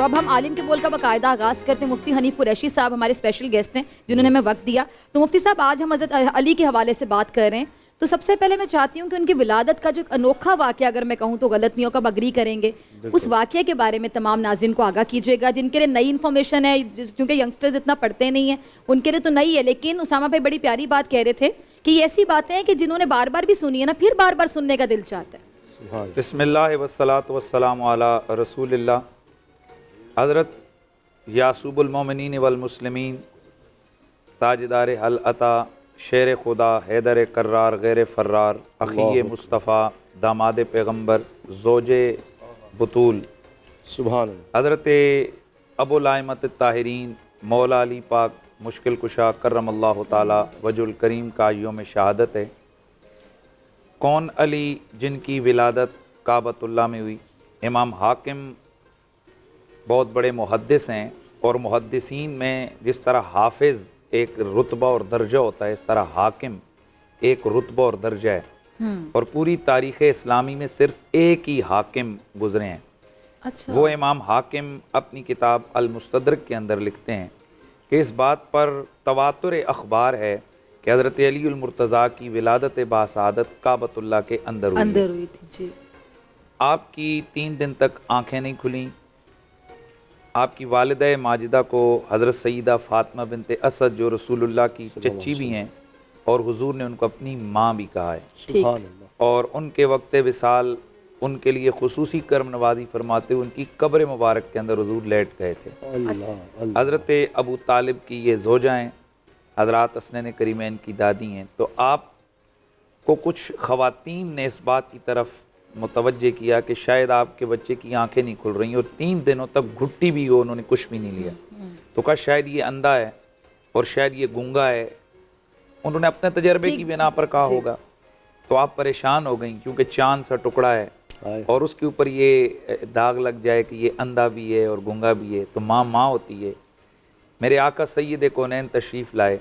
تو اب ہم عالم کے بول کا باقاعدہ آغاز کرتے ہیں. مفتی حنیف قریشی صاحب ہمارے اسپیشل گیسٹ ہیں جنہوں نے ہمیں وقت دیا. تو مفتی صاحب آج ہم حضرت علی کے حوالے سے بات کر رہے ہیں. تو سب سے پہلے میں چاہتی ہوں کہ ان کی ولادت کا جو انوکھا واقعہ, اگر میں کہوں تو غلط نہیں ہوگا, اگری کریں گے, اس واقعے کے بارے میں تمام ناظرین کو آگاہ کیجیے گا جن کے لیے نئی انفارمیشن ہے, کیونکہ ینگسٹرز اتنا پڑھتے نہیں ہیں, ان کے لیے تو نئی ہے. لیکن اسامہ بھائی بڑی پیاری بات کہہ رہے تھے کہ یہ ایسی باتیں ہیں کہ جنہوں نے بار بار بھی سنی ہے نا, پھر بار بار سننے کا دل چاہتا ہے. بسم اللہ والصلاۃ والسلام علی رسول اللہ. حضرت یعصوب المومنین والمسلمین, تاجدار العطا, شیر خدا, حیدر کرار, غیر فرار, اخی مصطفیٰ, داماد پیغمبر, زوج بطول, سبحان اللہ. حضرت ابو الائمۃ الطاہرین, مولا علی پاک مشکل کشا کرم اللہ تعالی وجہ الکریم کا یوم شہادت ہے. کون علی جن کی ولادت کعبۃ اللہ میں ہوئی. امام حاکم بہت بڑے محدث ہیں, اور محدثین میں جس طرح حافظ ایک رتبہ اور درجہ ہوتا ہے, اس طرح حاکم ایک رتبہ اور درجہ ہے. اور پوری تاریخ اسلامی میں صرف ایک ہی حاکم گزرے ہیں. وہ امام حاکم اپنی کتاب المستدرک کے اندر لکھتے ہیں کہ اس بات پر تواتر اخبار ہے کہ حضرت علی المرتضیٰ کی ولادت باسعادت کعبۃ اللہ کے اندر ہوئی تھی. آپ کی 3 دن تک آنکھیں نہیں کھلیں. آپ کی والدہ ماجدہ کو حضرت سیدہ فاطمہ بنت اسد, جو رسول اللہ کی چچی بھی ہیں, اور حضور نے ان کو اپنی ماں بھی کہا ہے, اور ان کے وقت وصال ان کے لیے خصوصی کرم نوازی فرماتے ہوئے ان کی قبر مبارک کے اندر حضور لیٹ گئے تھے. حضرت ابو طالب کی یہ زوجہ ہیں, حضرات حسنین کریمین کی دادی ہیں. تو آپ کو کچھ خواتین نے اس بات کی طرف متوجہ کیا کہ شاید آپ کے بچے کی آنکھیں نہیں کھل رہی, اور 3 دنوں تک گھٹی بھی ہو, انہوں نے کچھ بھی نہیں لیا. تو کہا شاید یہ اندھا ہے اور شاید یہ گونگا ہے. انہوں نے اپنے تجربے کی بنا پر کہا ہوگا. تو آپ پریشان ہو گئیں کیونکہ چاند سا ٹکڑا ہے اور اس کے اوپر یہ داغ لگ جائے کہ یہ اندھا بھی ہے اور گونگا بھی ہے. تو ماں ہوتی ہے. میرے آقا سید کونین تشریف لائے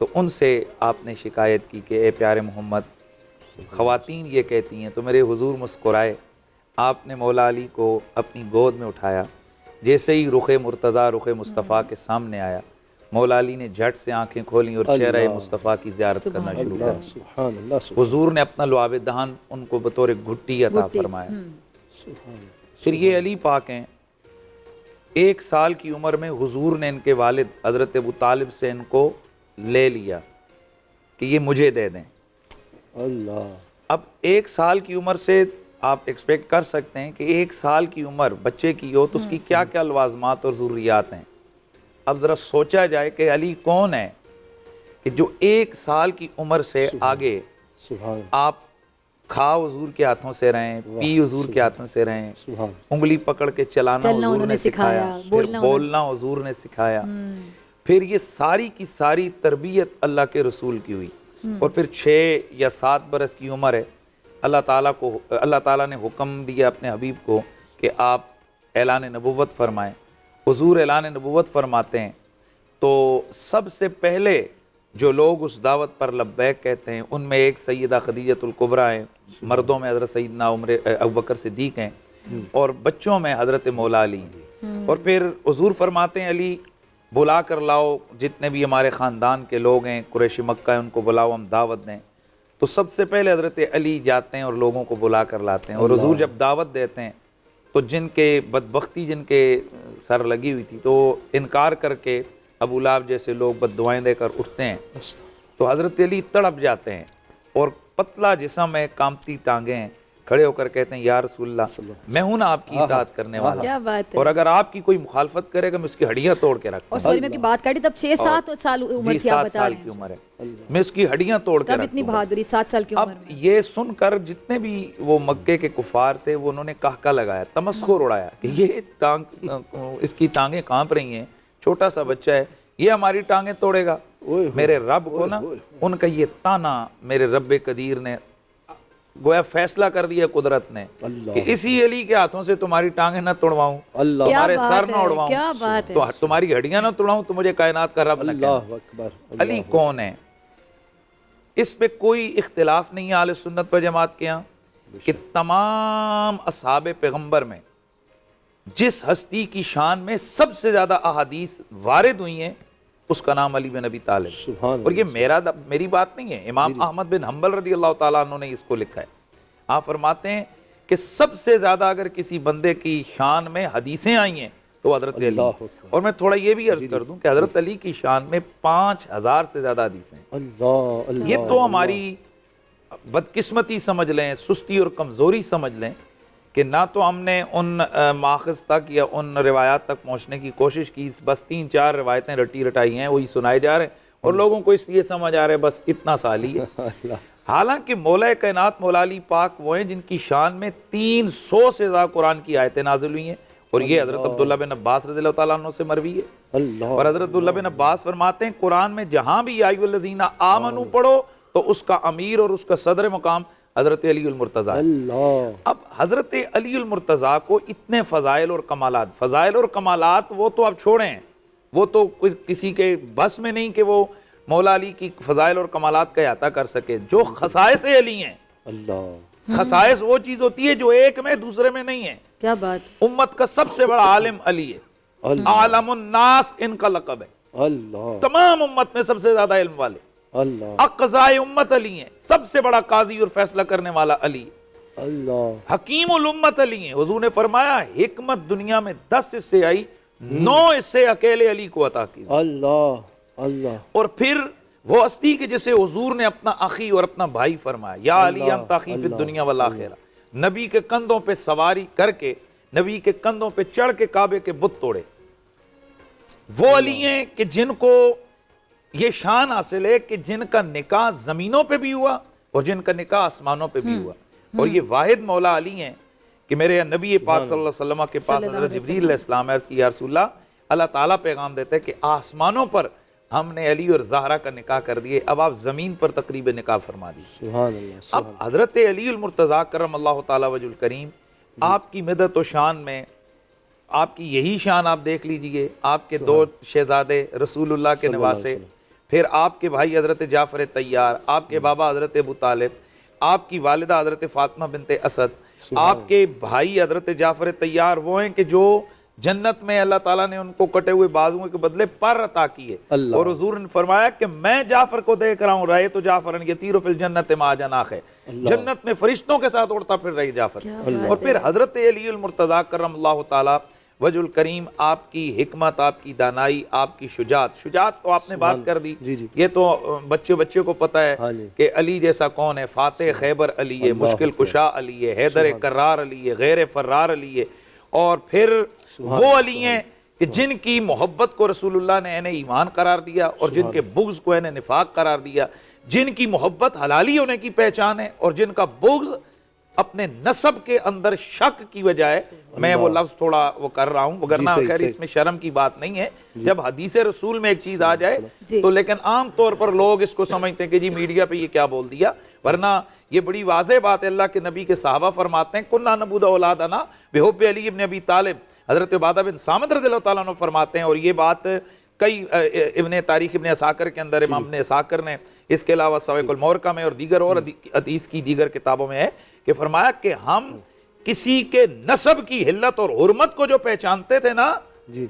تو ان سے آپ نے شکایت کی کہ اے پیارے محمد, خواتین یہ کہتی ہیں. تو میرے حضور مسکرائے, آپ نے مولا علی کو اپنی گود میں اٹھایا. جیسے ہی رخ مرتضیٰ رخ مصطفیٰ کے سامنے آیا, مولا علی نے جھٹ سے آنکھیں کھولیں اور چہرہ مصطفیٰ کی زیارت کرنا شروع کیا. حضور نے اپنا لعاب دہن ان کو بطور گھٹی عطا فرمایا. پھر یہ علی پاک ہیں, 1 سال کی عمر میں حضور نے ان کے والد حضرت ابو طالب سے ان کو لے لیا کہ یہ مجھے دے دیں. اب 1 سال کی عمر سے آپ ایکسپیکٹ کر سکتے ہیں کہ 1 سال کی عمر بچے کی ہو تو اس کی کیا کیا لوازمات اور ضروریات ہیں. اب ذرا سوچا جائے کہ علی کون ہے کہ جو 1 سال کی عمر سے آگے آپ کھا حضور کے ہاتھوں سے رہیں, پی حضور کے ہاتھوں سے رہیں, انگلی پکڑ کے چلانا حضور نے سکھایا, پھر بولنا حضور نے سکھایا, پھر یہ ساری کی ساری تربیت اللہ کے رسول کی ہوئی. اور پھر 6 یا 7 برس کی عمر ہے, اللہ تعالیٰ نے حکم دیا اپنے حبیب کو کہ آپ اعلان نبوت فرمائیں. حضور اعلان نبوت فرماتے ہیں تو سب سے پہلے جو لوگ اس دعوت پر لبیک کہتے ہیں ان میں ایک سیدہ خدیجۃ الکبریٰ ہیں, مردوں میں حضرت سیدنا ابوبکر صدیق ہیں, اور بچوں میں حضرت مولا علی ہیں. اور پھر حضور فرماتے ہیں علی بلا کر لاؤ جتنے بھی ہمارے خاندان کے لوگ ہیں, قریش مکہ ہیں, ان کو بلاؤ ہم دعوت دیں. تو سب سے پہلے حضرت علی جاتے ہیں اور لوگوں کو بلا کر لاتے ہیں. اور حضور جب دعوت دیتے ہیں تو جن کے بدبختی جن کے سر لگی ہوئی تھی تو انکار کر کے ابو لہب جیسے لوگ بد دعائیں دے کر اٹھتے ہیں. تو حضرت علی تڑپ جاتے ہیں اور پتلا جسم ہے, کامتی ٹانگیں ہیں, کھڑے ہو کر کہتے ہیں یا رسول اللہ میں ہوں نا آپ کی اطاعت کرنے والا, اور اگر آپ کی کوئی مخالفت کرے گا میں اس کی ہڈیاں توڑ کے رکھتا ہوں. اور سوری میں کی بات کر رہی تب 6-7 سال عمر تھی, آپ بتا رہے ہیں 7 سال کی عمر ہے, میں اس کی ہڈیاں توڑ کے رکھتا ہوں. اتنی بہادری 7 سال کی عمر میں. اب یہ سن کر جتنے بھی وہ مکے کے کفار تھے وہ انہوں نے کہکا لگایا, تمسخر اڑایا کہ یہ ٹانگ, اس کی ٹانگیں کانپ رہی ہیں, چھوٹا سا بچہ ہے, یہ ہماری ٹانگیں توڑے گا. میرے رب کو نا ان کا یہ تانا میرے رب قدیر نے گویا فیصلہ کر دیا قدرت نے کہ اسی علی کے ہاتھوں سے تمہاری ٹانگیں نہ توڑواؤں, تمہارے سر نہ اڑواؤں, تو تمہاری ہڈیاں نہ توڑواؤں, تو مجھے کائنات کا رب نہ کہنا. علی کون ہے اس پہ کوئی اختلاف نہیں ہے اہل سنت و جماعت کے یہاں کہ تمام اصحاب پیغمبر میں جس ہستی کی شان میں سب سے زیادہ احادیث وارد ہوئی ہیں اس کا نام علی بن ابی طالب. اور یہ میری بات نہیں ہے, امام احمد بن حنبل رضی اللہ تعالیٰ عنہ نے اس کو لکھا ہے. آپ فرماتے ہیں کہ سب سے زیادہ اگر کسی بندے کی شان میں حدیثیں آئی ہیں تو حضرت علی. اور میں تھوڑا یہ بھی عرض کر دوں کہ حضرت علی کی شان میں 5000 سے زیادہ حدیثیں ہیں. یہ تو ہماری بدقسمتی سمجھ لیں, سستی اور کمزوری سمجھ لیں کہ نہ تو ہم نے ان ماخذ تک یا ان روایات تک پہنچنے کی کوشش کی, بس 3-4 روایتیں رٹی رٹائی ہیں, وہی سنائے جا رہے ہیں اور لوگوں کو اس لیے سمجھ آ رہے ہیں بس اتنا سال ہی ہے. حالانکہ مولا کائنات مولا علی پاک وہ ہیں جن کی شان میں 300 سے زیادہ قرآن کی آیتیں نازل ہوئی ہیں, اور یہ حضرت عبداللہ بن عباس رضی اللہ تعالیٰ عنہ سے مروی ہے. اور حضرت عبداللہ بن عباس فرماتے ہیں قرآن میں جہاں بھی یا ایھا الذین آمنوا پڑھو تو اس کا امیر اور اس کا صدر مقام حضرت علی المرتضیٰ ہے. اب حضرت علی المرتضیٰ کو اتنے فضائل اور کمالات وہ تو اب چھوڑیں, وہ تو کسی کے بس میں نہیں کہ وہ مولا علی کی فضائل اور کمالات کا احاطہ کر سکے. جو خصائص علی ہیں, خصائص وہ چیز ہوتی ہے جو ایک میں دوسرے میں نہیں ہے. کیا بات. امت کا سب سے بڑا عالم علی ہے, عالم الناس ان کا لقب ہے. تمام امت میں سب سے زیادہ علم والے اقضائے امت علی ہیں, سب سے بڑا قاضی اور فیصلہ کرنے والا علی. حکیم الامت علی ہیں. حضور نے فرمایا حکمت دنیا میں 10 حصے آئی, 9 حصے اکیلے علی کو عطا کی. اور پھر وہ ہستی کہ جسے حضور نے اپنا اخی اور اپنا بھائی فرمایا, یا علی انت اخی فی الدنیا والآخرہ. نبی کے کندھوں پہ سواری کر کے, نبی کے کندھوں پہ چڑھ کے کعبے کے بت توڑے. وہ علی ہیں کہ جن کو یہ شان حاصل ہے کہ جن کا نکاح زمینوں پہ بھی ہوا اور جن کا نکاح آسمانوں پہ بھی ہوا. اور یہ واحد مولا علی ہیں کہ میرے نبی پاک صلی اللہ علیہ وسلم کے پاس حضرت جبریل علیہ السلام عرض کی یا رسول اللہ تعالیٰ پیغام دیتے ہیں کہ آسمانوں پر ہم نے علی اور زہرا کا نکاح کر دیے, اب آپ زمین پر تقریب نکاح فرما دیجیے. اب حضرت علی المرتضیٰ کرم اللہ تعالیٰ وجہ الکریم, آپ کی مدت و شان میں آپ کی یہی شان آپ دیکھ لیجئے. آپ کے 2 شہزادے رسول اللہ کے نواسے, پھر آپ کے بھائی حضرت جعفر طیار, آپ کے بابا حضرت ابو طالب, آپ کی والدہ حضرت فاطمہ بنت اسد, آپ کے بھائی حضرت جعفر طیار وہ ہیں کہ جو جنت میں اللہ تعالیٰ نے ان کو کٹے ہوئے بازوؤں کے بدلے پر عطا کیے. اور حضور نے فرمایا کہ میں جعفر کو دیکھ رہا ہوں, رہے تو جعفر یطیر فی الجنت مع جناح, جنت میں فرشتوں کے ساتھ اڑتا پھر رہی جعفر. اور پھر حضرت علی المرتضیٰ کرم اللہ تعالیٰ وجہ الکریم, آپ کی حکمت, آپ کی دانائی, آپ کی شجاعت تو آپ نے بات کر دی. یہ تو بچے کو پتہ ہے کہ علی جیسا کون ہے. فاتح خیبر علی ہے, مشکل کشا علی ہے, حیدر کرار علی ہے, غیر فرار علی ہے. اور پھر وہ علی ہیں کہ جن کی محبت کو رسول اللہ نے انہیں ایمان قرار دیا اور جن کے بغض کو انہیں نفاق قرار دیا. جن کی محبت حلالی ہونے کی پہچان ہے اور جن کا بغض اپنے نسب کے اندر شک کی وجہ ہے. میں وہ لفظ تھوڑا وہ کر رہا ہوں, وگرنہ خیر اس میں شرم کی بات نہیں ہے جب حدیث رسول میں ایک چیز آ جائے تو. لیکن عام طور پر لوگ اس کو سمجھتے ہیں کہ جی میڈیا پہ یہ کیا بول دیا, ورنہ یہ بڑی واضح بات ہے. اللہ کے نبی کے صحابہ فرماتے ہیں کننا نبود اولادنا بحب علی ابن ابی طالب. حضرت عبادہ بن صامت رضی اللہ تعالیٰ عنہ فرماتے ہیں, اور یہ بات کئی تاریخ ابن اساکر کے اندر امام ابن اساکر نے, اس کے علاوہ سوائق المورکہ میں اور دیگر اور حدیث کی دیگر کتابوں میں ہے کہ فرمایا کہ ہم کسی کے نسب کی حلت اور حرمت کو جو پہچانتے تھے نا,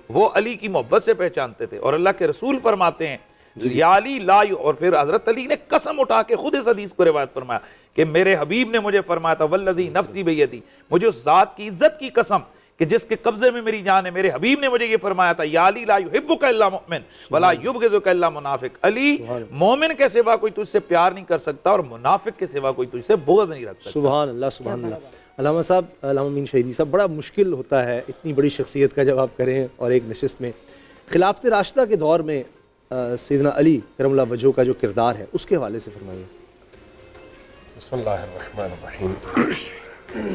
وہ علی کی محبت سے پہچانتے تھے. اور اللہ کے رسول فرماتے ہیں یا علی لا, اور پھر حضرت علی نے قسم اٹھا کے خود اس حدیث کو روایت فرمایا کہ میرے حبیب نے مجھے فرمایا تھا والذی نفسی بیدی, مجھے اس ذات کی عزت کی قسم کہ جس کے قبضے میں میری جان ہے, میرے حبیب نے مجھے یہ فرمایا تھا یا علی لا یحبک الا مؤمن ولا یبغضک الا منافق. علی مومن کے سوا کوئی تجھ سے پیار نہیں کر سکتا اور منافق کے سوا کوئی تجھ سے بغض نہیں رکھ سکتا. سبحان اللہ سبحان اللہ. علامہ صاحب, علامہ امین شہیدی صاحب, بڑا مشکل ہوتا ہے اتنی بڑی شخصیت کا جب آپ کریں اور ایک نشست میں. خلافت راشدہ کے دور میں سیدنا علی کرم اللہ وجہہ کا جو کردار ہے اس کے حوالے سے فرمائیے. بسم اللہ الرحمن الرحیم.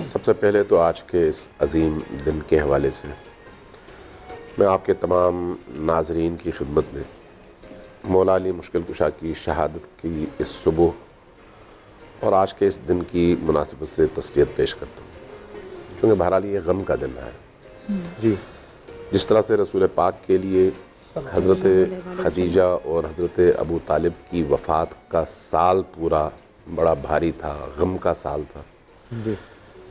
سب سے پہلے تو آج کے اس عظیم دن کے حوالے سے میں آپ کے تمام ناظرین کی خدمت میں مولا علی مشکل کشا کی شہادت کی اس صبح اور آج کے اس دن کی مناسبت سے تسلیت پیش کرتا ہوں, چونکہ بہرحال یہ غم کا دن ہے. جی, جس طرح سے رسول پاک کے لیے حضرت خدیجہ اور حضرت ابو طالب کی وفات کا سال پورا بڑا بھاری تھا, غم کا سال تھا,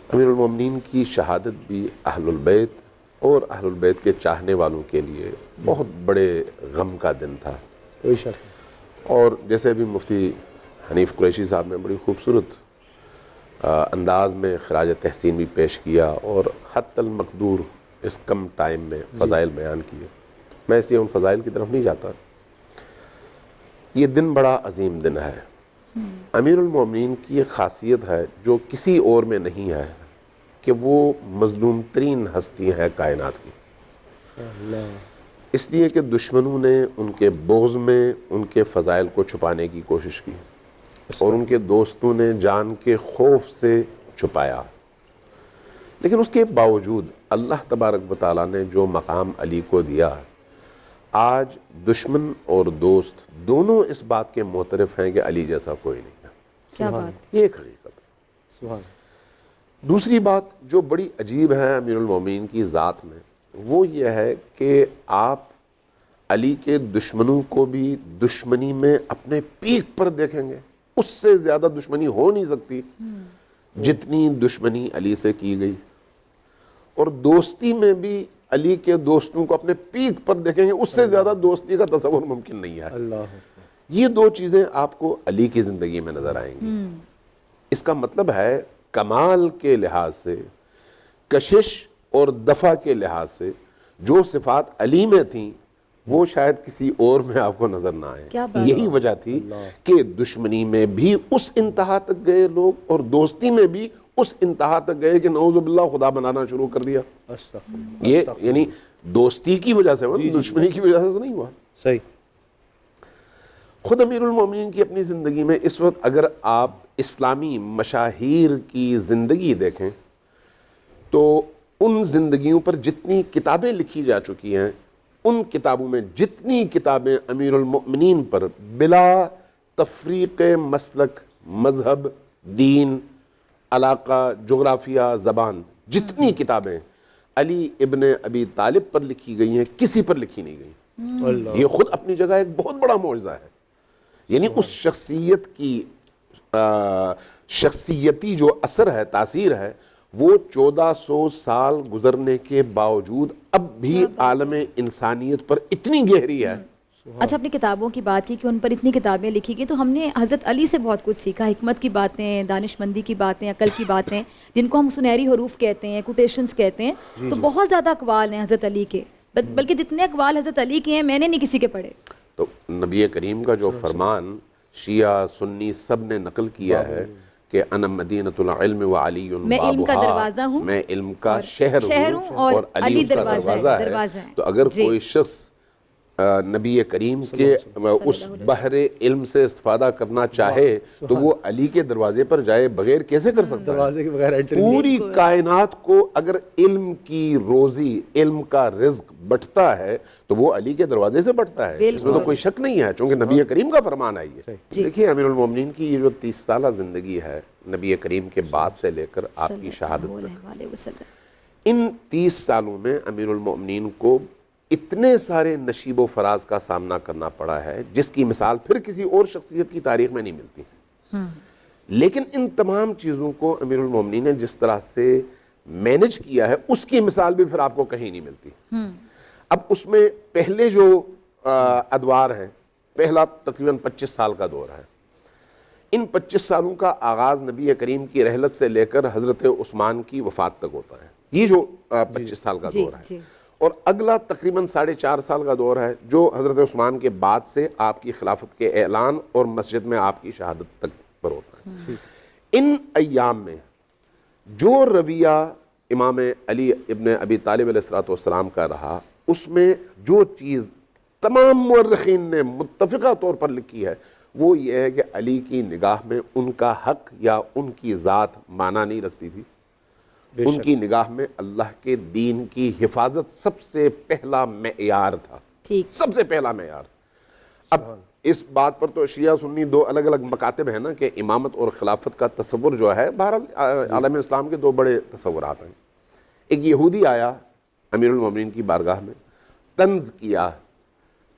امیر المومنین کی شہادت بھی اہل البیت اور اہل البیت کے چاہنے والوں کے لیے بہت بڑے غم کا دن تھا. کوئی شک. اور جیسے ابھی مفتی حنیف قریشی صاحب نے بڑی خوبصورت انداز میں خراج تحسین بھی پیش کیا اور حتی المقدور اس کم ٹائم میں فضائل بیان کیے. میں اس لیے ان فضائل کی طرف نہیں جاتا. یہ دن بڑا عظیم دن ہے. امیر المومنین کی ایک خاصیت ہے جو کسی اور میں نہیں ہے کہ وہ مظلوم ترین ہستی ہے کائنات کی. اس لیے کہ دشمنوں نے ان کے بغض میں ان کے فضائل کو چھپانے کی کوشش کی اور ان کے دوستوں نے جان کے خوف سے چھپایا. لیکن اس کے باوجود اللہ تبارک و تعالیٰ نے جو مقام علی کو دیا، آج دشمن اور دوست دونوں اس بات کے معترف ہیں کہ علی جیسا کوئی نہیں ہے. کیا بات؟ یہ ایک حقیقت ہے. دوسری بات جو بڑی عجیب ہے امیر المومنین کی ذات میں، وہ یہ ہے کہ آپ علی کے دشمنوں کو بھی دشمنی میں اپنے پیک پر دیکھیں گے. اس سے زیادہ دشمنی ہو نہیں سکتی جتنی دشمنی علی سے کی گئی. اور دوستی میں بھی علی کے دوستوں کو اپنے پیک پر دیکھیں گے، اس سے زیادہ دوستی کا تصور ممکن نہیں ہے. یہ دو چیزیں آپ کو علی کی زندگی میں نظر آئیں گی. اس کا مطلب ہے کمال کے لحاظ سے، کشش اور دفع کے لحاظ سے جو صفات علی میں تھیں وہ شاید کسی اور میں آپ کو نظر نہ آئے. یہی وجہ تھی کہ دشمنی میں بھی اس انتہا تک گئے لوگ اور دوستی میں بھی اس انتہا تک گئے کہ نعوذ باللہ خدا بنانا شروع کر دیا. یہ یعنی دوستی کی وجہ سے، دشمنی کی وجہ سے تو نہیں ہوا. صحیح. خود امیر المومنین کی اپنی زندگی میں اس وقت اگر آپ اسلامی مشاہیر کی زندگی دیکھیں تو ان زندگیوں پر جتنی کتابیں لکھی جا چکی ہیں، ان کتابوں میں جتنی کتابیں امیر المؤمنین پر بلا تفریق مسلک، مذہب، دین، علاقہ، جغرافیہ، زبان، جتنی کتابیں علی ابن ابی طالب پر لکھی گئی ہیں کسی پر لکھی نہیں گئی. یہ خود اپنی جگہ ایک بہت بڑا معجزہ ہے. یعنی اس شخصیت کی شخصیتی جو اثر ہے، تاثیر ہے، وہ 1400 سال گزرنے کے باوجود اب بھی عالم انسانیت پر اتنی گہری ہے. اچھا، اپنی کتابوں کی بات کی کہ ان پر اتنی کتابیں لکھی گئی، تو ہم نے حضرت علی سے بہت کچھ سیکھا. حکمت کی باتیں، دانش مندی کی باتیں، عقل کی باتیں، جن کو ہم سنہری حروف کہتے ہیں، کوٹیشنز کہتے ہیں. تو بہت زیادہ اقوال ہیں حضرت علی کے، بلکہ جتنے اقوال حضرت علی کے ہیں میں نے نہیں کسی کے پڑھے. تو نبی کریم کا جو فرمان شیعہ سنی سب نے نقل کیا ہے کہ انا مدینۃ العلم وعلی میں علم کا دروازہ ہوں، میں علم کا شہر ہوں اور علی کا دروازہ ہے. تو اگر کوئی شخص نبی کریم کے اس بحر علم سے استفادہ کرنا چاہے تو وہ علی کے دروازے پر جائے بغیر کیسے کر سکتا ہے؟ پوری کائنات کو اگر علم کی روزی، علم کا رزق بٹتا ہے تو وہ علی کے دروازے سے بٹتا ہے. اس میں تو کوئی شک نہیں ہے، چونکہ نبی کریم کا فرمان ہے یہ. دیکھیے امیر المومنین کی یہ جو 30 سالہ زندگی ہے نبی کریم کے بعد سے لے کر آپ کی شہادت تک، ان 30 سالوں میں امیر المومنین کو اتنے سارے نشیب و فراز کا سامنا کرنا پڑا ہے جس کی مثال پھر کسی اور شخصیت کی تاریخ میں نہیں ملتی. لیکن ان تمام چیزوں کو امیر المومنین نے جس طرح سے مینج کیا ہے اس کی مثال بھی پھر آپ کو کہیں نہیں ملتی. اب اس میں پہلے جو ادوار ہیں، پہلا تقریباً 25 سال کا دور ہے. ان 25 سالوں کا آغاز نبی کریم کی رحلت سے لے کر حضرت عثمان کی وفات تک ہوتا ہے. یہ جو 25 سال کا دور ہے. اور اگلا تقریباً 4.5 سال کا دور ہے جو حضرت عثمان کے بعد سے آپ کی خلافت کے اعلان اور مسجد میں آپ کی شہادت تک پر ہوتا ہے. ان ایام میں جو رویہ امام علی ابن ابی طالب علیہ السلام کا رہا، اس میں جو چیز تمام مورخین نے متفقہ طور پر لکھی ہے وہ یہ ہے کہ علی کی نگاہ میں ان کا حق یا ان کی ذات معنی نہیں رکھتی تھی. ان کی نگاہ میں اللہ کے دین کی حفاظت سب سے پہلا معیار تھا، سب سے پہلا معیار. اب اس بات پر تو شیعہ سنی دو الگ الگ مکاتب ہیں نا کہ امامت اور خلافت کا تصور جو ہے، بہرحال عالم اسلام کے دو بڑے تصورات ہیں. ایک یہودی آیا امیر المومنین کی بارگاہ میں، طنز کیا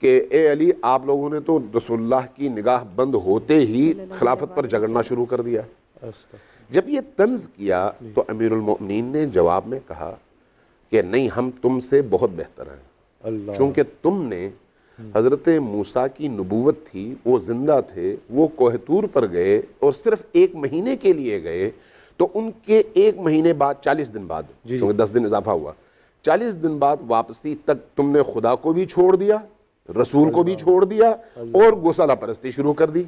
کہ اے علی، آپ لوگوں نے تو رسول اللہ کی نگاہ بند ہوتے ہی خلافت پر جھگڑنا شروع کر دیا. جب یہ طنز کیا تو امیر المؤمنین نے جواب میں کہا کہ نہیں ہم تم سے بہت بہتر ہیں، چونکہ تم نے حضرت موسیٰ کی نبوت تھی، وہ زندہ تھے، وہ کوہ طور پر گئے اور صرف 1 مہینے کے لیے گئے، تو ان کے 1 مہینے بعد 40 دن بعد، چونکہ 10 دن اضافہ ہوا، 40 دن بعد واپسی تک تم نے خدا کو بھی چھوڑ دیا، رسول کو بھی چھوڑ دیا اور گوسالہ پرستی شروع کر دی۔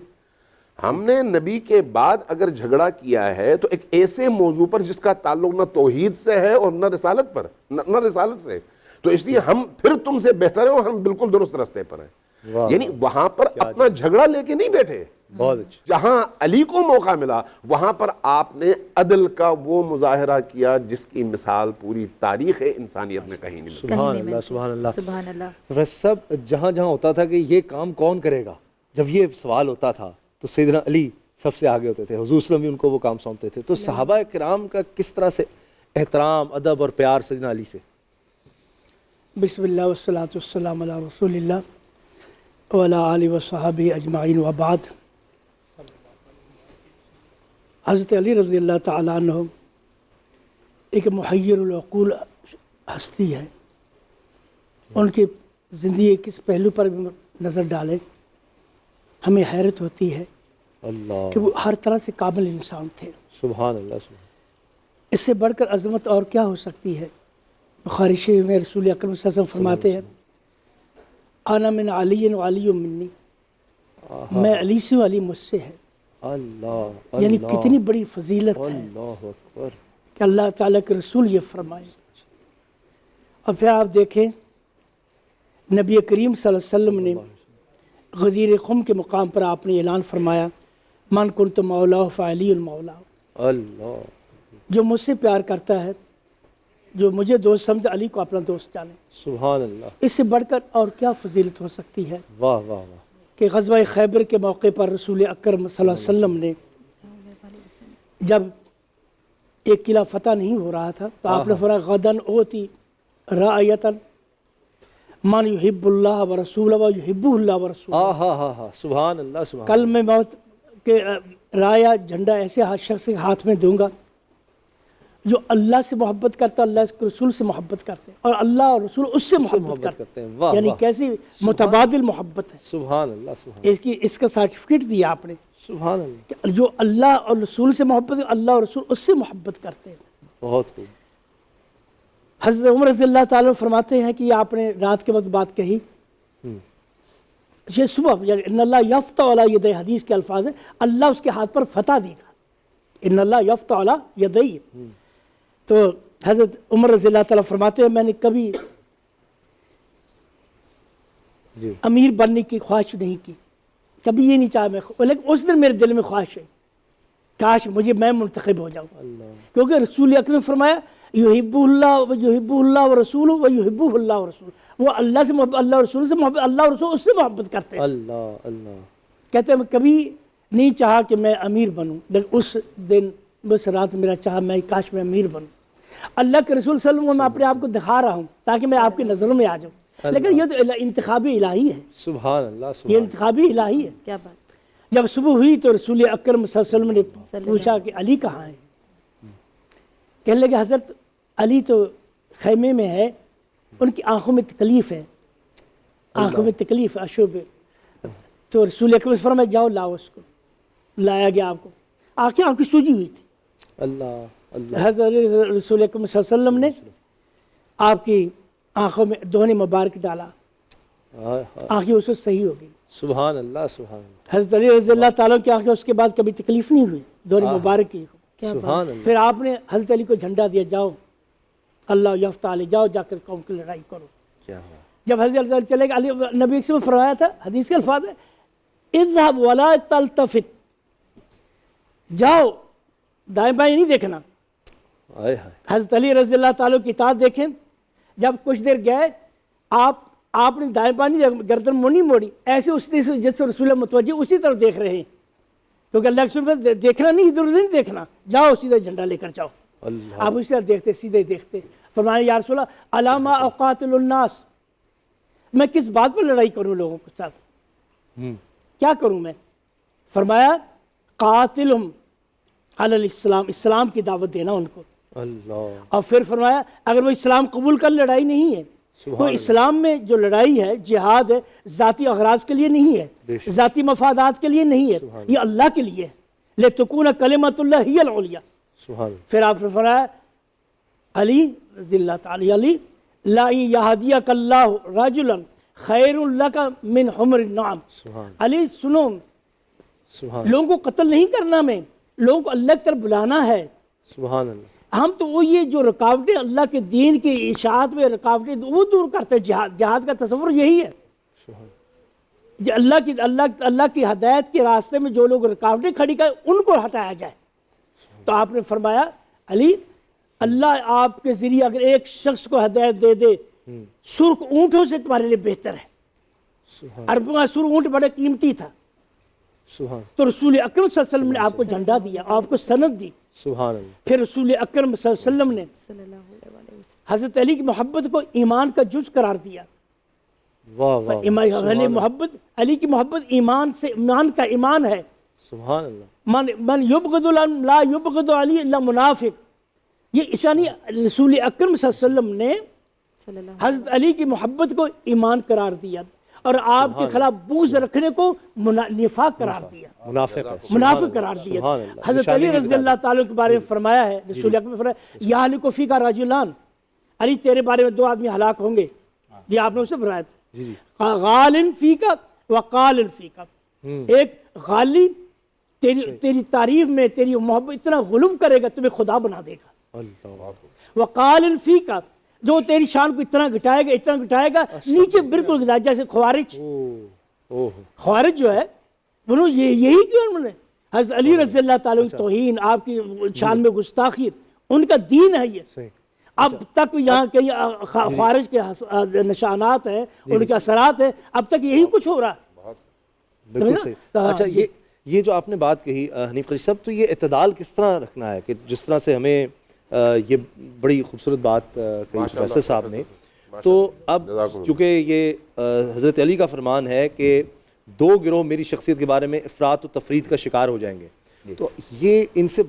ہم نے نبی کے بعد اگر جھگڑا کیا ہے تو ایک ایسے موضوع پر جس کا تعلق نہ توحید سے ہے اور نہ رسالت پر، نہ رسالت سے، تو اس لیے ہم پھر تم سے بہتر ہیں اور ہم بالکل درست راستے پر ہیں۔ یعنی وہاں پر اپنا جھگڑا لے کے نہیں بیٹھے، بہت اچھا، جہاں علی کو موقع ملا وہاں پر آپ نے عدل کا وہ مظاہرہ کیا جس کی مثال پوری تاریخ انسانیت میں کہیں نہیں ملی۔ سبحان اللہ، سبحان اللہ، سبحان اللہ۔ پروفیسر صاحب، جہاں جہاں ہوتا تھا کہ یہ کام کون کرے گا، جب یہ سوال ہوتا تھا تو سیدنا علی سب سے آگے ہوتے تھے، حضور صلی اللہ علیہ وسلم بھی ان کو وہ کام سونپتے تھے، تو صحابہ کرام کا کس طرح سے احترام، ادب اور پیار سیدنا علی سے؟ بسم اللہ والصلاة والسلام علی رسول اللہ وعلی آلہ وصحبہ اجمعین وبعد۔ حضرت علی رضی اللہ تعالیٰ عنہ ایک محیر العقول ہستی ہے، ان کی زندگی کس پہلو پر بھی نظر ڈالیں ہمیں حیرت ہوتی ہے اللہ کہ وہ ہر طرح سے کامل انسان تھے۔ سبحان اللہ، سبحان اس سے بڑھ کر عظمت اور کیا ہو سکتی ہے؟ بخاری شریف میں رسول اکرم صلی اللہ علیہ وسلم فرماتے ہیں انا من علی و علی منی، میں علی سے علی مجھ سے ہے۔ اللہ، یعنی کتنی بڑی فضیلت ہے اللہ اکبر کہ اللہ تعالیٰ کے رسول یہ فرمائے۔ اور پھر آپ دیکھیں نبی کریم صلی اللہ علیہ وسلم نے غدیر خم کے مقام پر آپ نے اعلان فرمایا من کنت مولا فعلی المولا، اللہ، جو مجھ سے پیار کرتا ہے، جو مجھے دوست سمجھے، علی کو اپنا دوست جانے۔ سبحان اللہ، اس سے بڑھ کر اور کیا فضیلت ہو سکتی ہے واہ واہ واہ، کہ غزوہ خیبر کے موقع پر رسول اکرم صلی اللہ علیہ وسلم نے جب ایک قلعہ فتح نہیں ہو رہا تھا تو آپ نے فرمایا غدن اوتی رعیتن من یحب اللہ و رسول و یحبہ اللہ و رسول۔ سبحان اللہ، سبحان کل میں موت کے رایا جھنڈا ایسے شخص کے ہاتھ میں دوں گا جو اللہ سے محبت کرتا ہے، اللہ کے رسول سے محبت کرتے ہیں، اور اللہ اور رسول اس سے محبت کرتے ہیں۔ یعنی کیسی متبادل محبت ہے۔ سبحان اللہ، سبحان اس کا سرٹیفکیٹ دیا آپ نے، سبحان اللہ، کہ جو اللہ اور رسول سے محبت ہے، اللہ اور رسول اس سے محبت کرتے ہیں۔ بہت خوب۔ حضرت عمر رضی اللہ تعالیٰ فرماتے ہیں کہ یہ آپ نے رات کے وقت بات کہی، یہ صبح، یعنی ان اللہ یفتح علی یدی، حدیث کے الفاظ ہیں اللہ اس کے ہاتھ پر فتح دے گا، ان اللہ یفتح علی یدی۔ تو حضرت عمر رضی اللہ تعالیٰ فرماتے ہیں میں نے کبھی امیر بننے کی خواہش نہیں کی، کبھی یہ نہیں چاہا میں، لیکن اس دن میرے دل میں خواہش ہے کاش میں منتخب ہو جاؤں، کیونکہ رسول اکرم نے فرمایا یحب اللہ و یحب اللہ و رسول و یحبہ اللہ و رسول، وہ اللہ سے محبت، اللہ رسول سے محبت، اللہ رسول اس سے محبت کرتے ہیں۔ اللہ اللہ، کہتے ہیں میں کبھی نہیں چاہا کہ میں امیر بنوں، لیکن اس دن اس رات میرا چاہا میں کاش میں امیر بنوں۔ اللہ کے رسول صلی اللہ علیہ وسلم میں اپنے آپ کو دکھا رہا ہوں تاکہ میں آپ کی نظروں میں آ جاؤں، لیکن یہ تو انتخابی الہی ہے، سبحان اللہ، یہ انتخابی الہی ہے۔ کیا بات۔ جب صبح ہوئی تو رسول اکرم صلی اللہ علیہ وسلم نے پوچھا کہ علی کہاں ہے؟ کہنے لگے حضرت علی تو خیمے میں ہے، ان کی آنکھوں میں تکلیف ہے، آنکھوں میں تکلیف ہے، اشوب۔ تو رسول اکرم نے فرمایا جاؤ لاؤ اس کو، لایا گیا، آپ کو آنکھیں آپ کی سوجی ہوئی تھی۔ اللہ اللہ، حضرت رسول اکرم صلی اللہ علیہ وسلم نے آپ کی آنکھوں میں دہن مبارک ڈالا، آنکھیں اس وقت صحیح ہو گئی۔ سبحان اللہ، سبحان اللہ، حضرت علی رضی اللہ تعالیٰ کی آنکھیں اس کے بعد کبھی تکلیف نہیں ہوئی دہن مبارک کی۔ سبحان اللہ۔ پھر آپ نے حضرت علی کو جھنڈا دیا جاؤ اللہ یفتح علی، جاؤ جا کر قوم کی لڑائی کرو۔ جب حضرت علی چلے گا، علی نبی سے فرمایا تھا، حدیث کے الفاظ ہے اذهب ولا تلتفت، جاؤ دائیں بائیں نہیں دیکھنا۔ حضرت علی رضی اللہ تعالیٰ کی اطاعت دیکھیں، جب کچھ دیر گئے آپ نے دائیں بائیں نہیں، گردن نہیں موڑی، ایسے اس جس سے رسول متوجہ اسی طرح دیکھ رہے ہیں، کیونکہ اللہ کے رسول دیکھنا نہیں، ادھر ادھر نہیں دیکھنا، جاؤ سیدھا جھنڈا لے کر جاؤ۔ آپ اسی طرح دیکھتے، سیدھے دیکھتے، فرمایا یا رسول اللہ علامہ اقاتل الناس، میں کس بات پر لڑائی کروں لوگوں کے ساتھ، کیا کروں میں؟ فرمایا قاتلہم علی الاسلام، اسلام کی دعوت دینا ان کو، اللہ. اور پھر فرمایا اگر وہ اسلام قبول کر لڑائی نہیں ہے. تو اسلام میں جو لڑائی ہے جہاد ہے ذاتی اغراض کے لیے نہیں ہے, ذاتی مفادات کے لیے نہیں ہے, یہ اللہ کے لیے ہے. لِتَكُونَ كَلِمَةُ اللَّهِ هِيَ الْعُلْيَا. پھر آپ نے فرمایا علی رضی اللہ تعالی علی لا يهديك الله رجلا خیر لك من حمر النعم. علی سنو, لوگوں کو قتل نہیں کرنا, میں لوگوں کو اللہ کی طرف بلانا ہے. سبحان اللہ. ہم تو وہ یہ جو رکاوٹیں اللہ کے دین کی اشاعت میں رکاوٹیں وہ دور کرتے ہیں. جہاد کا تصور یہی ہے, اللہ کی ہدایت کے راستے میں جو لوگ رکاوٹیں کھڑی کریں ان کو ہٹایا جائے. تو آپ نے فرمایا علی اللہ آپ کے ذریعے اگر ایک شخص کو ہدایت دے دے سرخ اونٹوں سے تمہارے لیے بہتر ہے. عربوں کا سرخ اونٹ بڑے قیمتی تھا. تو رسول اکرم صلی اللہ علیہ وسلم نے آپ کو جھنڈا دیا, آپ کو سند دی. سبحان اللہ. پھر رسول اکرم صلی اللہ علیہ وسلم نے حضرت علی کی محبت کو ایمان کا جز قرار دیا. واہ واہ. محبت علی کی محبت ایمان سے, ایمان کا ایمان ہے. سبحان اللہ. من یبغض لا یبغض علی الا منافق. یہ اشانی رسول اکرم صلی اللہ علیہ وسلم نے حضرت علی کی محبت کو ایمان قرار دیا اور آپ کے خلاف بغض رکھنے کو نفاق قرار دیا, منافق قرار دیا. حضرت علی رضی اللہ تعالیٰ کے بارے میں فرمایا ہے, رسول اکرم نے فرمایا یہلک فیک رجلان, علی تیرے بارے میں دو آدمی ہلاک ہوں گے. یہ آپ نے اسے فرمایا تھا, غال فیک وقال فیک. ایک غالی تیری تعریف میں تیری محبت اتنا غلو کرے گا تمہیں خدا بنا دے گا. وقال فیک, جو تیری شان کو اتنا گٹائے گا نیچے بالکل گرا, جیسے خوارج جو ہے انہوں یہی کیوں انہوں نے حضرت علی رضی اللہ تعالیٰ کی توہین, آپ کی شان میں گستاخی, ان کا دین ہے یہ. اب تک یہاں کئی خوارج کے نشانات ہیں, ان کے اثرات ہیں, اب تک یہی کچھ ہو رہا ہے. بالکل صحیح. اچھا یہ جو آپ نے بات کہی حنیف قریشی صاحب, تو یہ اعتدال کس طرح رکھنا ہے کہ جس طرح سے ہمیں یہ بڑی خوبصورت بات کہی پروفیسر صاحب نے. تو اب کیونکہ یہ حضرت علی کا فرمان ہے کہ دو گروہ میری شخصیت کے بارے میں افراط و تفرید کا شکار ہو جائیں گے, تو یہ ان سے,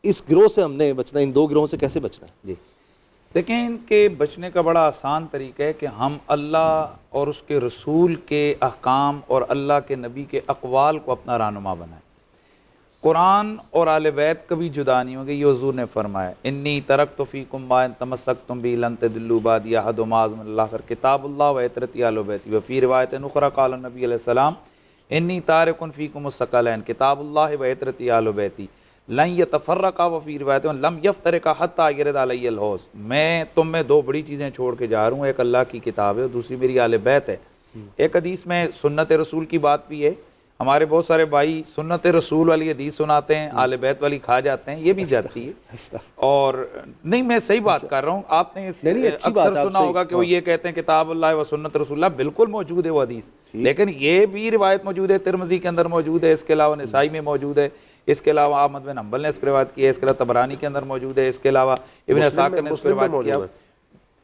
اس گروہ سے ہم نے بچنا, ان دو گروہوں سے کیسے بچنا ہے؟ جی دیکھیں, ان کے بچنے کا بڑا آسان طریقہ ہے کہ ہم اللہ اور اس کے رسول کے احکام اور اللہ کے نبی کے اقوال کو اپنا رہنما بنائیں. قرآن اور آل بیت کبھی جدا نہیں ہوں گے. یہ حضور نے فرمایا انی ترکت فیکم ما ان تمسکتم بہ لن تضلوا بعدی احد ما من اللہ کتاب اللہ و عترتی آل بیتی. وفی روایت اخری قال النبی علیہ السلام انی تارک فیکم الثقلین کتاب اللہ و عترتی آل بیتی لن یتفرقا. وفی روایت لم یفترقا حتی یرد علی الحوض. میں تم میں دو بڑی چیزیں چھوڑ کے جا رہا ہوں, ایک اللہ کی کتاب ہے اور دوسری میری آل بیت ہے. ایک حدیث میں سنت رسول کی بات بھی ہے. ہمارے بہت سارے بھائی سنت رسول والی حدیث سناتے ہیں, آل بیت والی کھا جاتے ہیں, یہ بھی جاتی ہے. اور نہیں, میں صحیح بات کر رہا ہوں. آپ نے اکثر سنا ہوگا کہ وہ یہ کہتے ہیں کتاب اللہ و سنت رسول اللہ, بالکل موجود ہے وہ حدیث, لیکن یہ بھی روایت موجود ہے, ترمذی کے اندر موجود ہے, اس کے علاوہ نسائی میں موجود ہے, اس کے علاوہ احمد بن حنبل نے اس کو روایت کی ہے, اس کے علاوہ طبرانی کے اندر موجود ہے, اس کے علاوہ ابن اسحاق نے اس کو روایت کیا,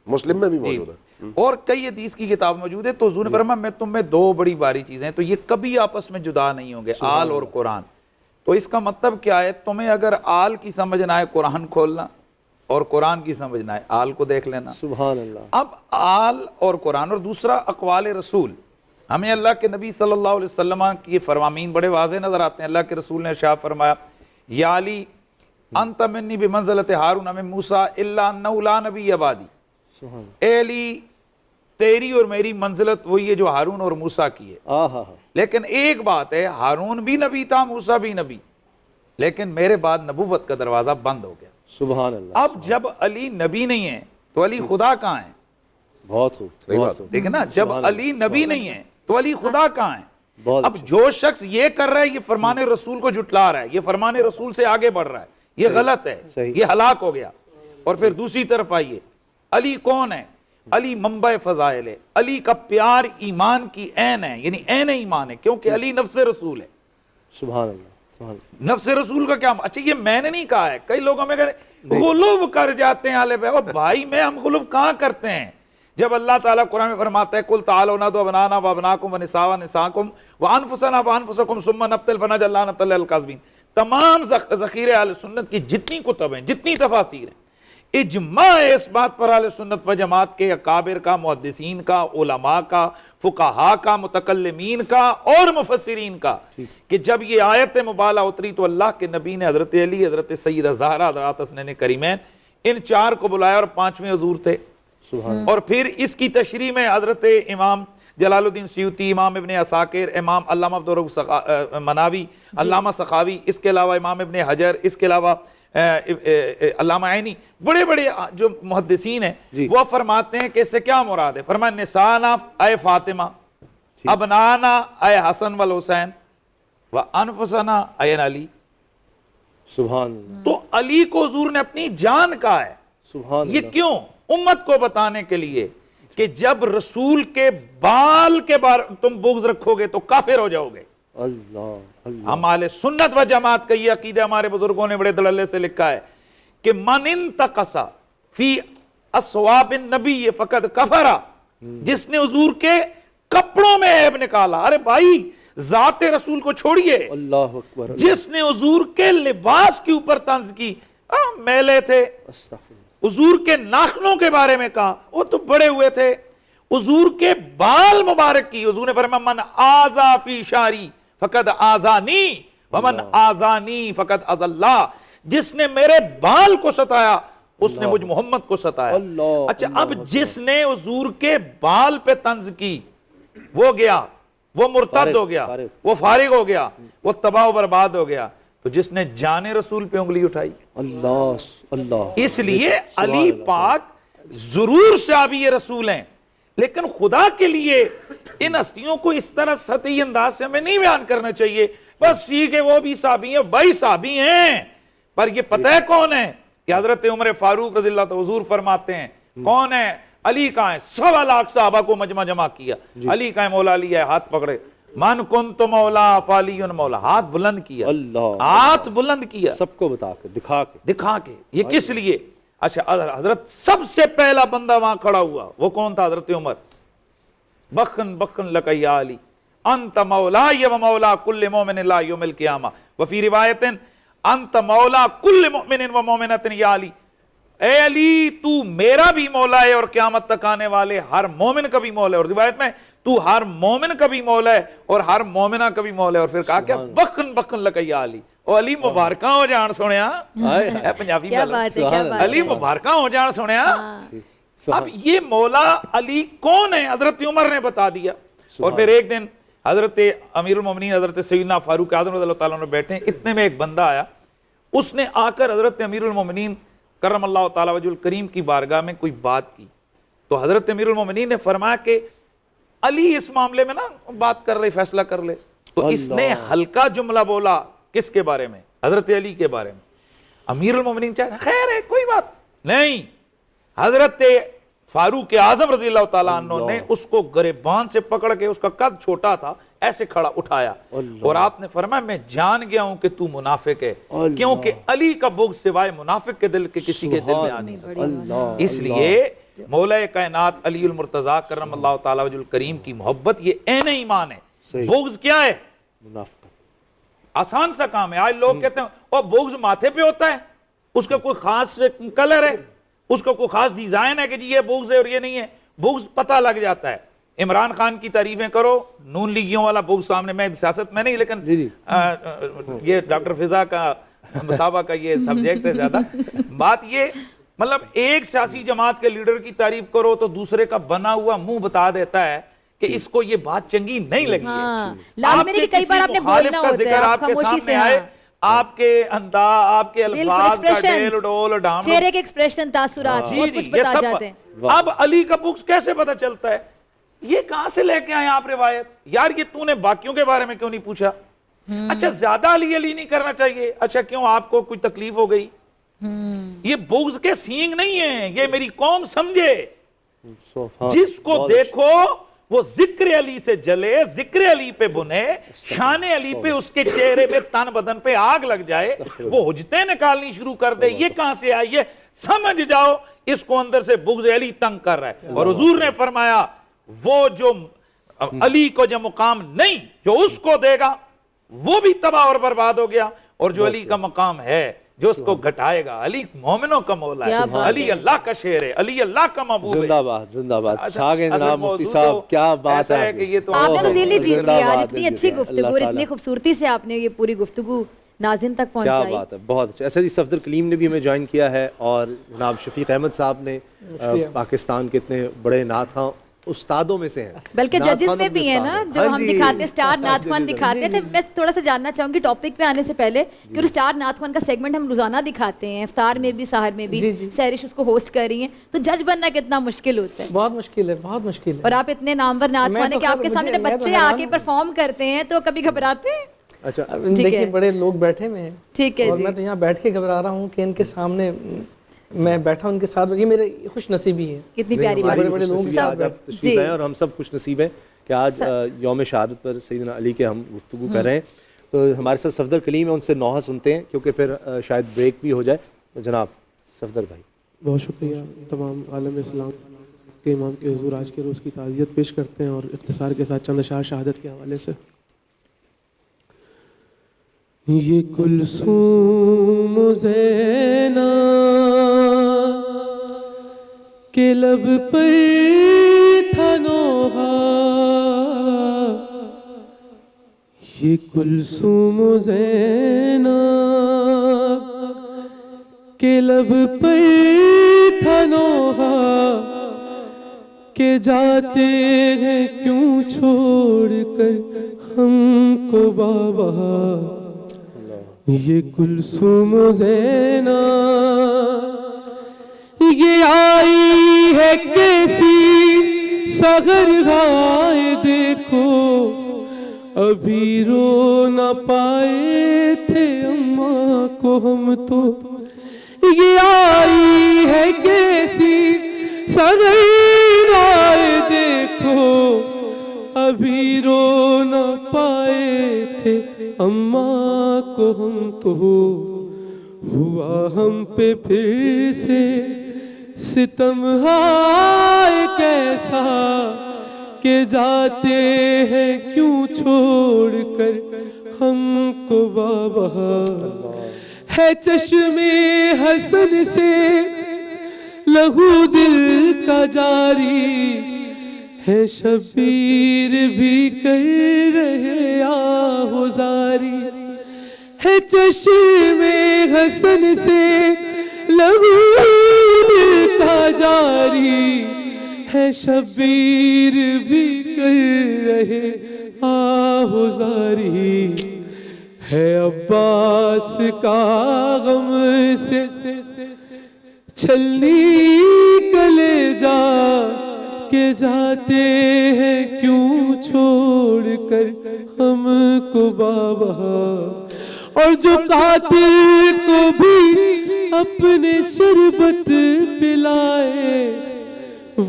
مسلم میں بھی موجود ہے, اور کئی حدیث کی کتاب موجود ہے. تو حضور نے فرمایا میں تم میں دو بڑی باری چیزیں ہیں, تو یہ کبھی آپس میں جدا نہیں ہوں گے, آل اور قرآن. تو اس کا مطلب کیا ہے, تمہیں اگر آل کی سمجھ نہ آئے قرآن کھولنا, اور قرآن کی سمجھ نہ آئے آل کو دیکھ لینا. سبحان اللہ. اب آل اور قرآن, اور دوسرا اقوال رسول. ہمیں اللہ کے نبی صلی اللہ علیہ وسلم کی فرامین بڑے واضح نظر آتے ہیں. اللہ کے رسول نے ارشاد فرمایا یا علی انت منی بمنزلت ہارون من موسیٰ الا انہ لا نبی بعدی. اے علی تیری اور میری منزلت وہی ہے جو ہارون اور موسیٰ کی ہے, لیکن ایک بات ہے, ہارون بھی نبی تھا, موسیٰ بھی نبی, لیکن میرے بعد نبوت کا دروازہ بند ہو گیا. سبحان اللہ. اب جب علی نبی نہیں ہے تو علی خدا کہاں ہے؟ بہت خوب. دیکھیں نا, جب علی نبی نہیں ہے تو علی خدا کہاں ہے؟ اب جو شخص یہ کر رہا ہے یہ فرمان رسول کو جھٹلا رہا ہے, یہ فرمان رسول سے آگے بڑھ رہا ہے, یہ غلط ہے, یہ ہلاک ہو گیا. اور پھر دوسری طرف آئیے, علی کون ہے؟ علی منبع فضائل ہے, علی کا پیار ایمان کی عین ہے, یعنی عین ایمان ہے, کیونکہ علی نفس رسول ہے. سبحان اللہ. نفس رسول کا کیا؟ اچھا یہ میں نے نہیں کہا ہے, کئی لوگ ہمیں کہتے ہیں غلو کر جاتے ہیں آل بیت. اور بھائی میں ہم غلو کہاں کرتے ہیں؟ جب اللہ تعالیٰ قرآن میں فرماتا ہے قل تعالوا ندعو ابناءنا وابناءکم ونساءنا ونساءکم وانفسنا وانفسکم ثم نبتہل فنجعل لعنۃ اللہ الکاذبین. تمام ذخیرے اہل سنت کی جتنی کتب ہیں, جتنی تفاسیر ہیں, اجماع ہے اس بات پر اہل سنت و جماعت کے اکابر کا، محدثین کا، علماء کا، فقہاء کا، متکلمین کا اور مفسرین کا کہ جب یہ آیت مبالہ اتری تو اللہ کے نبی نے حضرت علی، حضرت سیدہ زہرا، حضرات حسنین کریمین ان 4 کو بلایا اور 5ویں حضور تھے. اور پھر اس کی تشریح میں حضرت امام جلال الدین سیوطی، امام ابن عساکر، امام علامہ عبدالرؤوف مناوی، علامہ سخاوی، اس کے علاوہ امام ابن حجر، اس کے علاوہ علامہ عینی، بڑے بڑے جو محدثین ہیں وہ فرماتے ہیں کہ اس سے کیا مراد ہے. فرمایا نسانا اے فاطمہ، ابنانا اے حسن والحسین، وانفسنا اے علی. سبحان اللہ. تو علی کو حضور نے اپنی جان کہا ہے. سبحان یہ کیوں؟ امت کو بتانے کے لیے کہ جب رسول کے بال کے بارے تم بغض رکھو گے تو کافر ہو جاؤ گے. اللہ ہم اہل سنت و جماعت کا یہ عقیدہ ہمارے بزرگوں نے بڑے دلالے سے لکھا ہے کہ من انتقص فی اثواب النبی فقد کفر، جس نے حضور کے کپڑوں میں عیب نکالا. ارے بھائی ذات رسول کو چھوڑیے، اللہ اکبر. جس نے حضور کے لباس کے اوپر طنز کی، میلے تھے، حضور کے ناخنوں کے بارے میں کہا وہ تو بڑے ہوئے تھے، حضور کے بال مبارک کی، حضور نے فرمایا من آذا فی شعری فقد آذانی ومن آذانی فقد آذى اللہ، جس نے میرے بال کو ستایا اس نے مجھ محمد کو ستایا. اچھا اب جس نے حضور کے بال پہ طنز کی وہ گیا، وہ مرتد ہو گیا، وہ فارغ ہو گیا، وہ تباہ و برباد ہو گیا. تو جس نے جان رسول پہ انگلی اٹھائی، اللہ. اس لیے علی پاک ضرور صحابی رسول ہیں، لیکن خدا کے لیے ان ہستیوں کو اس طرح سطحی انداز سے ہمیں نہیں بیان کرنا چاہیے. بس ٹھیک ہے وہ بھی صحابی ہیں، بھائی صحابی ہیں، پر یہ پتہ ہے کون ہے کہ حضرت عمر فاروق رضی اللہ عنہ حضور فرماتے ہیں کون ہے؟ علی کہاں ہے؟ 1.25 لاکھ صحابہ کو مجمع جمع کیا. علی کہاں ہے؟ مولا علی ہے. ہاتھ پکڑے، من کنت مولا فعلی مولا، ہاتھ بلند کیا، ہاتھ بلند کیا، سب کو بتا کے دکھا کے. یہ کس لیے؟ اچھا حضرت سب سے پہلا بندہ وہاں کھڑا ہوا وہ کون تھا؟ حضرت عمر. بخن بخن لک یا علی انت مولاي و مولا کل مومن لا یوم القیامہ، وفی روایت انت مولا کل مؤمن و مومنۃ یا علی. اے علی تو میرا بھی مولا ہے اور قیامت تک آنے والے ہر مومن کا بھی مولا ہے. اور روایت میں تو ہر مومن کا بھی مولا ہے اور ہر مومنہ کا بھی مولا ہے. اور پھر کہا کیا؟ بخن بخن لک یا علی. او علی مبارکاں ہو جان سنیا، اے پنجابی علی مبارکاں ہو جان سنیا. اب یہ مولا علی کون ہے؟ حضرت عمر نے بتا دیا. اور پھر ایک دن حضرت امیر المومنین حضرت سیدنا فاروق اعظم رضی اللہ تعالیٰ عنہ بیٹھے، اتنے میں ایک بندہ آیا، اس نے آ کر حضرت امیر المومنین کرم اللہ تعالیٰ وجہ الکریم کی بارگاہ میں کوئی بات کی. تو حضرت امیر المومنین نے فرمایا کہ علی اس معاملے میں نا بات کر لے، فیصلہ کر لے. تو اس نے ہلکا جملہ بولا کس کے بارے میں؟ حضرت علی کے بارے میں. امیر المومنین چاہے خیر ہے کوئی بات نہیں، حضرت فاروق اعظم رضی اللہ تعالیٰ عنہ نے اس کو گریبان سے پکڑ کے، اس کا قد چھوٹا تھا، ایسے کھڑا اٹھایا اور آپ نے فرمایا میں جان گیا ہوں کہ تو منافق ہے، کیونکہ علی کا بغض سوائے منافق کے دل کے کسی کے دل میں آ نہیں سکتا. اس لیے مولا کائنات علی المرتضیٰ کرم اللہ تعالیٰ وجہ الکریم کی محبت یہ عین ایمان ہے. بغض کیا ہے؟ منافقت. آسان سا کام ہے. آج لوگ کہتے ہیں اور بغض ماتھے پہ ہوتا ہے، اس کا کوئی خاص کلر ہے، اس کا کوئی خاص ڈیزائن ہے کہ جی یہ بغض ہے اور یہ نہیں ہے. بغض پتہ لگ جاتا ہے. عمران خان کی تعریفیں کرو، نون لیگیوں والا بغض سامنے، میں سیاست میں نہیں لیکن یہ ڈاکٹر فضا کا مسابقہ کا یہ سبجیکٹ ہے زیادہ. بات یہ مطلب ایک سیاسی جماعت کے لیڈر کی تعریف کرو تو دوسرے کا بنا ہوا منہ بتا دیتا ہے کہ اس کو یہ بات چنگی نہیں لگی ہے. آپ کے کسی مخالف کا ذکر آپ کے سامنے آئے، آپ کے انداز، آپ کے الفاظ کا ڈیل ڈول ڈام، چہرے کے ایکسپریشن، تاثرات بہت کچھ بتا جاتے ہیں. اب علی کا بغض کیسے پتہ چلتا ہے؟ یہ کہاں سے لے کے آئے آپ روایت؟ یار یہ تو نے باقیوں کے بارے میں کیوں نہیں پوچھا؟ اچھا زیادہ علی علی نہیں کرنا چاہیے. اچھا کیوں آپ کو کوئی تکلیف ہو گئی؟ یہ بغض کے سینگ نہیں ہیں، یہ میری قوم سمجھے. جس کو دیکھو وہ ذکر علی سے جلے، ذکر علی پہ بنے، شان علی پہ، اس کے چہرے پہ، تن بدن پہ آگ لگ جائے، وہ حجتیں نکالنی شروع کر دے. یہ کہاں سے آئی ہے؟ سمجھ جاؤ اس کو اندر سے بغض علی تنگ کر رہا ہے. اور حضور نے فرمایا وہ جو علی کو جو مقام نہیں جو اس کو دے گا وہ بھی تباہ اور برباد ہو گیا، اور جو علی کا مقام ہے جو اس کو گھٹائے گا. علی مومنوں کا مولا ہے, علی اللہ کا شعر ہے, علی اللہ کا محبوب ہے. زندہ باد, زندہ باد. چھا گئے جناب مفتی صاحب, کیا بات ہے. آپ نے تو دل ہی جیت لیا آج, اتنی اچھی گفتگو اور اتنی خوبصورتی سے آپ نے یہ پوری گفتگو ناظرین تک پہنچائی. کیا بات ہے, بہت اچھا. اچھا جی, صفدر کلیم نے بھی ہمیں جوائن کیا ہے, اور جناب شفیق احمد صاحب نے پاکستان کے اتنے بڑے نعت خواں استادوں میں سے ہیں, بلکہ ججز میں بھی ہیں نا, جو ہم دکھاتے ہیں سٹار نعت خوان دکھاتے ہیں. میں تھوڑا سا جاننا چاہوں گی ٹاپک پہ آنے سے پہلے کہ سٹار نعت خوان کا سیگمنٹ ہم روزانہ دکھاتے ہیں, افطار میں بھی, سحر میں بھی, سحرش اس کو ہوسٹ کر رہی ہیں, تو جج بننا کتنا مشکل ہوتا ہے. بہت مشکل ہے, بہت مشکل ہے. اور آپ اتنے نامور نعت خوان ہیں کہ آپ کے سامنے بچے آ کے پرفارم کرتے ہیں تو کبھی گھبراتے ہیں؟ اچھا دیکھیے, بڑے لوگ بیٹھے ہوئے ہیں, ٹھیک ہے, اور میں تو یہاں بیٹھ کے گھبرا رہا ہوں کہ ان کے سامنے میں بیٹھا ان کے ساتھ, یہ میرے خوش نصیبی ہے. کتنی پیاری بات. بڑے بڑے لوگ آج آپ تشریف آئے, اور ہم سب خوش نصیب ہیں کہ آج یوم شہادت پر سیدنا علی کے ہم گفتگو کر رہے ہیں. تو ہمارے ساتھ صفدر کلیم ہے, ان سے نوحہ سنتے ہیں کیونکہ پھر شاید بریک بھی ہو جائے. تو جناب صفدر بھائی. بہت شکریہ. تمام عالم اسلام کے امام کے حضور آج کے روز کی تعزیت پیش کرتے ہیں, اور اختصار کے ساتھ چند اشعار شہادت کے حوالے سے. یہ کلثوم زینب کے لب پر تھا نوحہ, یہ کلثوم زینب کے لب پر تھا نوحہ, کہ جاتے ہیں کیوں چھوڑ کر ہم کو بابا. یہ کلثوم زینب یہ آئی ہے کیسی سحرگاہ دیکھو, ابھی رو نہ پائے تھے اماں کو ہم تو. یہ آئی ہے کیسی سحرگاہ دیکھو, ابھی رو نہ پائے تھے اماں کو ہم تو. ہوا ہم پہ پھر سے ستم ہائے کیسا, کہ جاتے ہیں کیوں چھوڑ کر ہم کو بابا. ہے چشم حسن سے لہو دل کا جاری, ہے شبیر بھی کر رہے آہوزاری. ہے چشم حسن سے لہو دل کا جاری, ہے شبیر بھی کر رہے آہوزاری. ہے عباس کا غم سے چھلنی کلیجا, کہ جاتے ہیں کیوں چھوڑ کر ہم کو بابا. اور جو قاتل کو بھی اپنے شربت پلائے,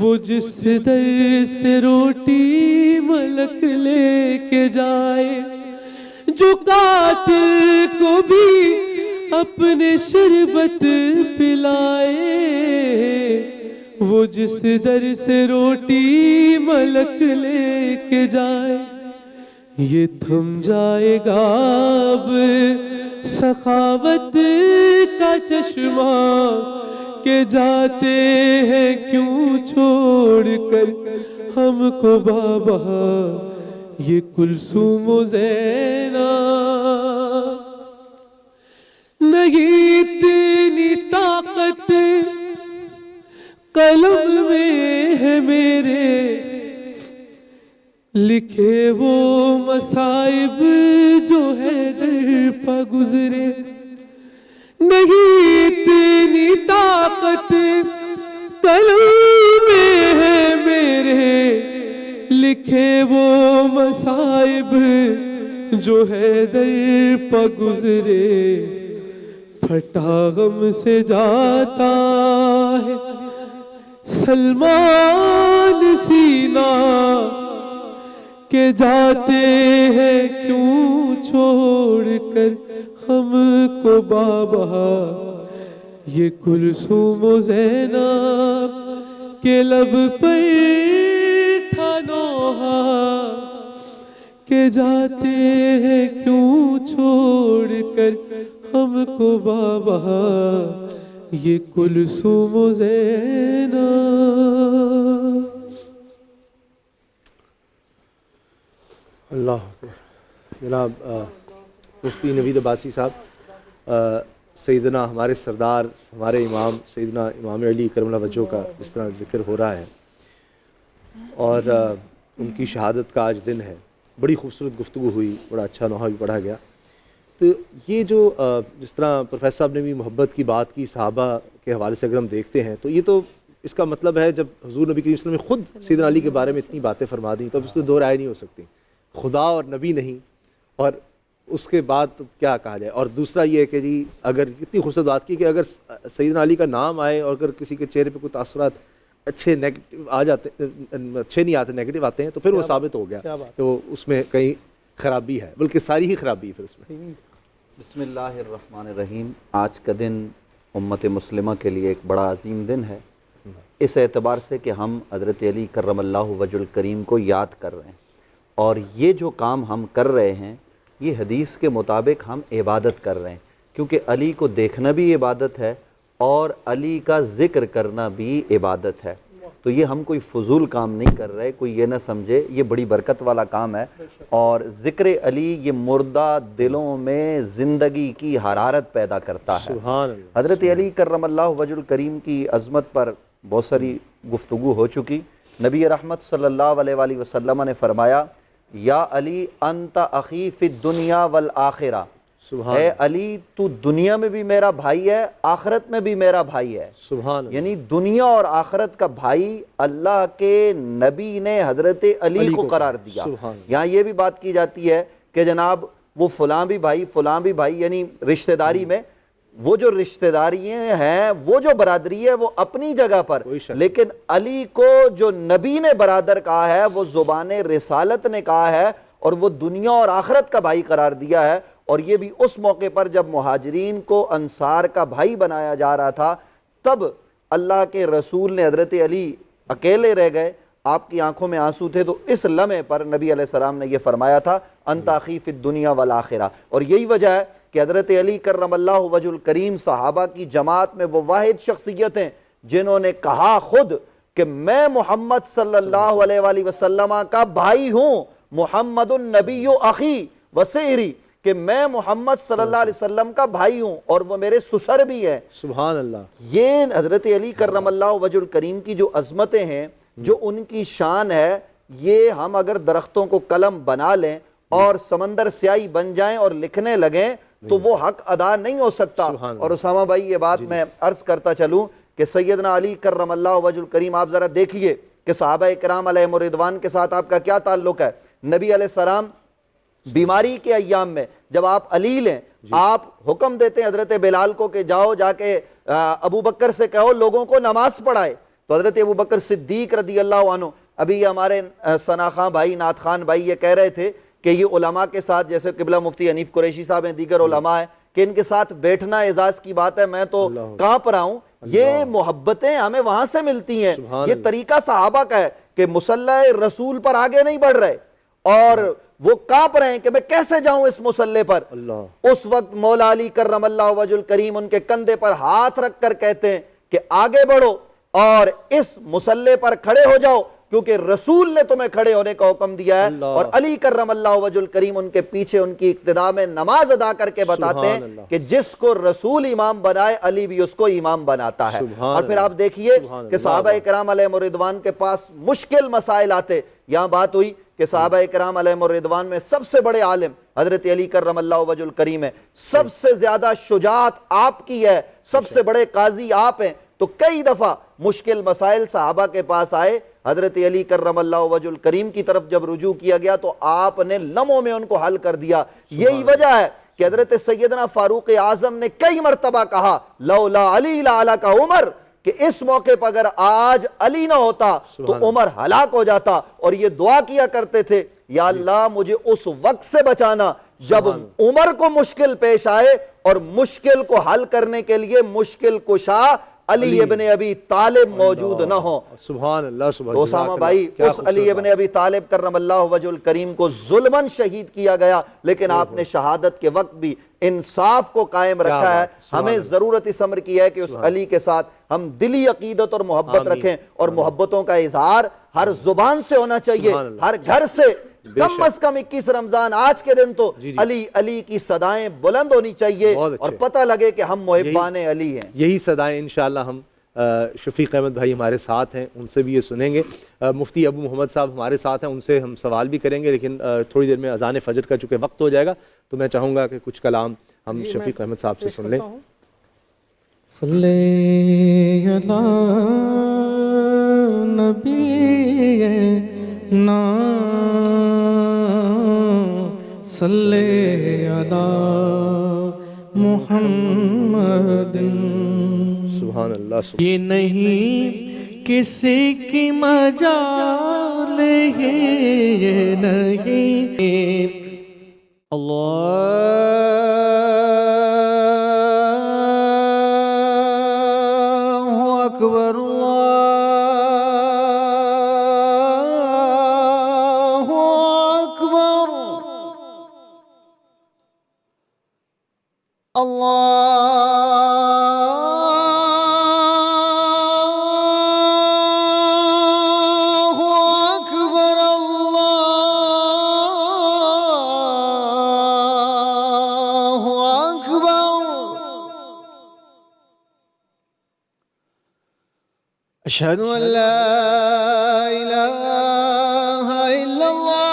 وہ جس در سے روٹی ملک لے کے جائے. جو قاتل کو بھی اپنے شربت پلائے, وہ جس در سے روٹی ملک لے کے جائے. یہ تھم جائے گا اب سخاوت کا چشمہ, کہ جاتے ہیں کیوں چھوڑ کر ہم کو بابا. یہ کلثوم زینب نہیں اتنی طاقت قلم میں ہے میرے, لکھے وہ مصائب جو ہے در پا گزرے. نہیں اتنی طاقت قلم میں ہے میرے, لکھے وہ مصائب جو ہے در پا گزرے. پھٹا غم سے جاتا ہے سلمان سینہ, کہ جاتے ہیں کیوں چھوڑ کر ہم کو بابا. یہ کلثوم زینب کے لب پر تھا نوحہ, کہ جاتے ہیں کیوں چھوڑ کر ہم کو بابا یہ کلثوم و زینب. اللہ جناب مفتی نوید عباسی صاحب، سیدنا ہمارے سردار ہمارے امام سیدنا امام علی کرم اللہ وجہہ کا جس طرح ذکر ہو رہا ہے اور ان کی شہادت کا آج دن ہے، بڑی خوبصورت گفتگو ہوئی، بڑا اچھا نوحہ بھی پڑھا گیا. تو یہ جو جس طرح پروفیسر صاحب نے بھی محبت کی بات کی صحابہ کے حوالے سے اگر ہم دیکھتے ہیں تو یہ تو اس کا مطلب ہے جب حضور نبی کریم صلی اللہ علیہ وسلم نے خود سیدنا علی کے بارے میں اتنی باتیں فرما دیں تو اب اس سے دو رائے نہیں ہو سکتی، خدا اور نبی نہیں، اور اس کے بعد تو کیا کہا جائے. اور دوسرا یہ ہے کہ جی اگر اتنی خوبصورت بات کی کہ اگر سیدنا علی کا نام آئے اور اگر کسی کے چہرے پہ کوئی تاثرات اچھے نیگیٹو آ جاتے اچھے نہیں آتے نیگیٹو آتے ہیں تو پھر وہ ثابت ہو گیا کہ وہ اس میں کہیں خرابی ہے، بلکہ ساری ہی خرابی ہے پھر اس میں. بسم اللہ الرحمن الرحیم. آج کا دن امت مسلمہ کے لیے ایک بڑا عظیم دن ہے اس اعتبار سے کہ ہم حضرت علی کرم اللہ وجہ الکریم کو یاد کر رہے ہیں، اور یہ جو کام ہم کر رہے ہیں یہ حدیث کے مطابق ہم عبادت کر رہے ہیں، کیونکہ علی کو دیکھنا بھی عبادت ہے اور علی کا ذکر کرنا بھی عبادت ہے. تو یہ ہم کوئی فضول کام نہیں کر رہے، کوئی یہ نہ سمجھے، یہ بڑی برکت والا کام ہے. اور ذکر علی یہ مردہ دلوں میں زندگی کی حرارت پیدا کرتا ہے. حضرت علی کرم اللہ وجہ الکریم کی عظمت پر بہت ساری گفتگو ہو چکی. نبی رحمت صلی اللہ علیہ وآلہ وسلم نے فرمایا یا علی انت اخی فی الدنیا والآخرہ، اے علی تو دنیا میں بھی میرا بھائی ہے، آخرت میں بھی میرا بھائی ہے. یعنی دنیا اور آخرت کا بھائی اللہ کے نبی نے حضرت علی کو قرار دیا. یہاں یہ بھی بات کی جاتی ہے کہ جناب وہ فلاں بھی بھائی یعنی رشتہ داری میں وہ جو رشتہ داری ہیں وہ جو برادری ہے وہ اپنی جگہ پر، لیکن علی کو جو نبی نے برادر کہا ہے وہ زبان رسالت نے کہا ہے اور وہ دنیا اور آخرت کا بھائی قرار دیا ہے. اور یہ بھی اس موقع پر جب مہاجرین کو انصار کا بھائی بنایا جا رہا تھا، تب اللہ کے رسول نے حضرت علی اکیلے رہ گئے، آپ کی آنکھوں میں آنسو تھے، تو اس لمحے پر نبی علیہ السلام نے یہ فرمایا تھا انت اخی فی الدنیا والآخرہ. اور یہی وجہ ہے کہ حضرت علی کرم اللہ وجہ الکریم صحابہ کی جماعت میں وہ واحد شخصیت ہیں جنہوں نے کہا خود کہ میں محمد صلی اللہ علیہ وآلہ وسلم کا بھائی ہوں، محمد النبی اخی وسیری، کہ میں محمد صلی اللہ علیہ وسلم کا بھائی ہوں اور وہ میرے سسر بھی ہیں. سبحان اللہ. یہ حضرت علی کرم اللہ وجہ الکریم کی جو عظمتیں ہیں، جو ان کی شان ہے، یہ ہم اگر درختوں کو قلم بنا لیں اور سمندر سیاہی بن جائیں اور لکھنے لگیں تو وہ حق ادا نہیں ہو سکتا. اور اسامہ بھائی یہ بات میں عرض کرتا چلوں کہ سیدنا علی کرم اللہ وجہ الکریم آپ ذرا دیکھیے کہ صحابہ کرام علیہم الرضوان کے ساتھ آپ کا کیا تعلق ہے. نبی علیہ السلام بیماری کے ایام میں جب آپ علیل ہیں، آپ حکم دیتے ہیں حضرت بلال کو کہ جاؤ جا کے ابو بکر سے کہو لوگوں کو نماز پڑھائے. تو حضرت ابو بکر صدیق رضی اللہ عنہ، ابھی ہمارے ثنا خان بھائی نعت خان بھائی یہ کہہ رہے تھے کہ یہ علماء کے ساتھ جیسے قبلہ مفتی حنیف قریشی صاحب ہیں، دیگر علماء ہیں، کہ ان کے ساتھ بیٹھنا اعزاز کی بات ہے. میں تو کانپ رہا ہوں. یہ محبتیں ہمیں وہاں سے ملتی ہیں. یہ طریقہ صحابہ کا ہے کہ مصلی رسول پر آگے نہیں بڑھ رہے اور وہ کانپ رہے ہیں کہ میں کیسے جاؤں اس مصلی پر. اس وقت مولا علی کرم اللہ وجہ الکریم ان کے کندھے پر ہاتھ رکھ کر کہتے ہیں کہ آگے بڑھو اور اس مصلی پر کھڑے ہو جاؤ کیونکہ رسول نے تمہیں کھڑے ہونے کا حکم دیا ہے. اور علی کرم اللہ وجہ الکریم ان کے پیچھے ان کی اقتداء میں نماز ادا کر کے بتاتے ہیں کہ جس کو رسول امام بنائے علی بھی اس کو امام بناتا ہے. اور پھر آپ دیکھیے کہ صحابہ کرام علیہم الرضوان کے پاس مشکل مسائل آتے. یہاں بات ہوئی کہ صحابہ کرام علیہم الرضوان میں سب سے بڑے عالم حضرت علی کرم اللہ وجہ الکریم ہے، سب سے زیادہ شجاعت آپ کی ہے، سب سے بڑے قاضی آپ ہیں. تو کئی دفعہ مشکل مسائل صحابہ کے پاس آئے، حضرت علی کرم اللہ وجہ الکریم کی طرف جب رجوع کیا گیا تو آپ نے لمحوں میں ان کو حل کر دیا. یہی وجہ ہے کہ حضرت سیدنا فاروق اعظم نے کئی مرتبہ کہا لولا علی لعلک عمر، کہ اس موقع پر اگر آج علی نہ ہوتا تو عمر ہلاک ہو جاتا. اور یہ دعا کیا کرتے تھے یا اللہ مجھے اس وقت سے بچانا جب عمر کو مشکل پیش آئے اور مشکل کو حل کرنے کے لیے مشکل کشا علی ابن ابی طالب موجود نہ ہو. سبحان اللہ سبحان تو اسامہ بھائی اس علی ابن ابی طالب کرم اللہ وجہ الکریم کو ظلماً شہید کیا گیا، لیکن آپ نے شہادت کے وقت بھی انصاف کو قائم رکھا ہے. ہمیں ضرورت اس امر کی ہے کہ اس علی کے ساتھ ہم دلی عقیدت اور محبت رکھیں، اور محبتوں کا اظہار ہر زبان سے ہونا چاہیے، ہر گھر سے. کم از کم 21 رمضان آج کے دن تو علی علی کی صدائیں بلند ہونی چاہیے اور پتہ لگے کہ ہم محبان علی ہیں. یہی صدائیں انشاءاللہ ہم شفیق احمد بھائی ہمارے ساتھ ہیں، ان سے بھی یہ سنیں گے. مفتی ابو محمد صاحب ہمارے ساتھ ہیں، ان سے ہم سوال بھی کریں گے، لیکن تھوڑی دیر میں اذان فجر کا چونکہ وقت ہو جائے گا تو میں چاہوں گا کہ کچھ کلام ہم شفیق احمد صاحب سے سن لیں. صلی علی نبینا صلی علی محمد. سبحان اللہ. یہ نہیں کسی کی مجال ہے، یہ نہیں اللہ اکبر اللہ اکبر اللہ اکبر اللہ اکبر. اشہد ان لا الہ الا اللہ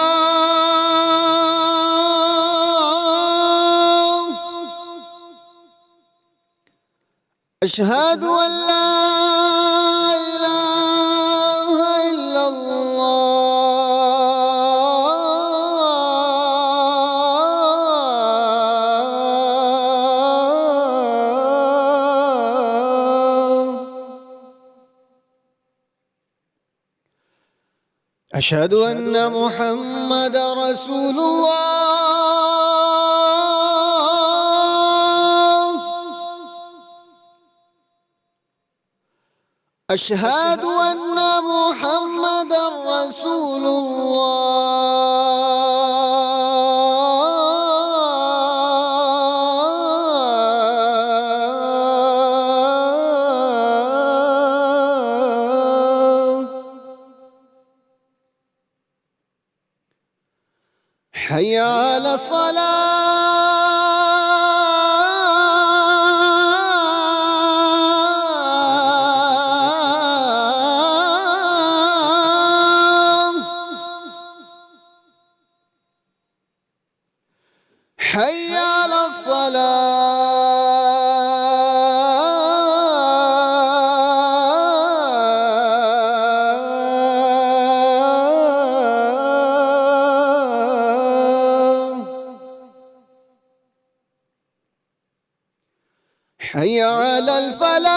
اشہد ان لا الہ الا اللہ اشہد ان محمد رسول اللہ اشہد ان محمد رسول اللہ. حي على الصلاة حي على الصلاة حي على الفلاح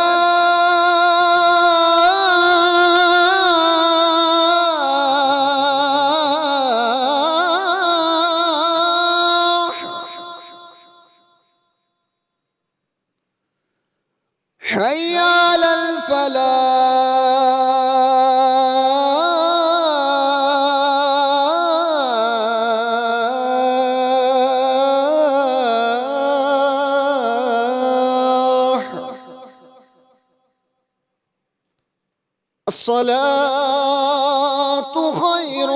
حي على الفلاح. الصلاة خير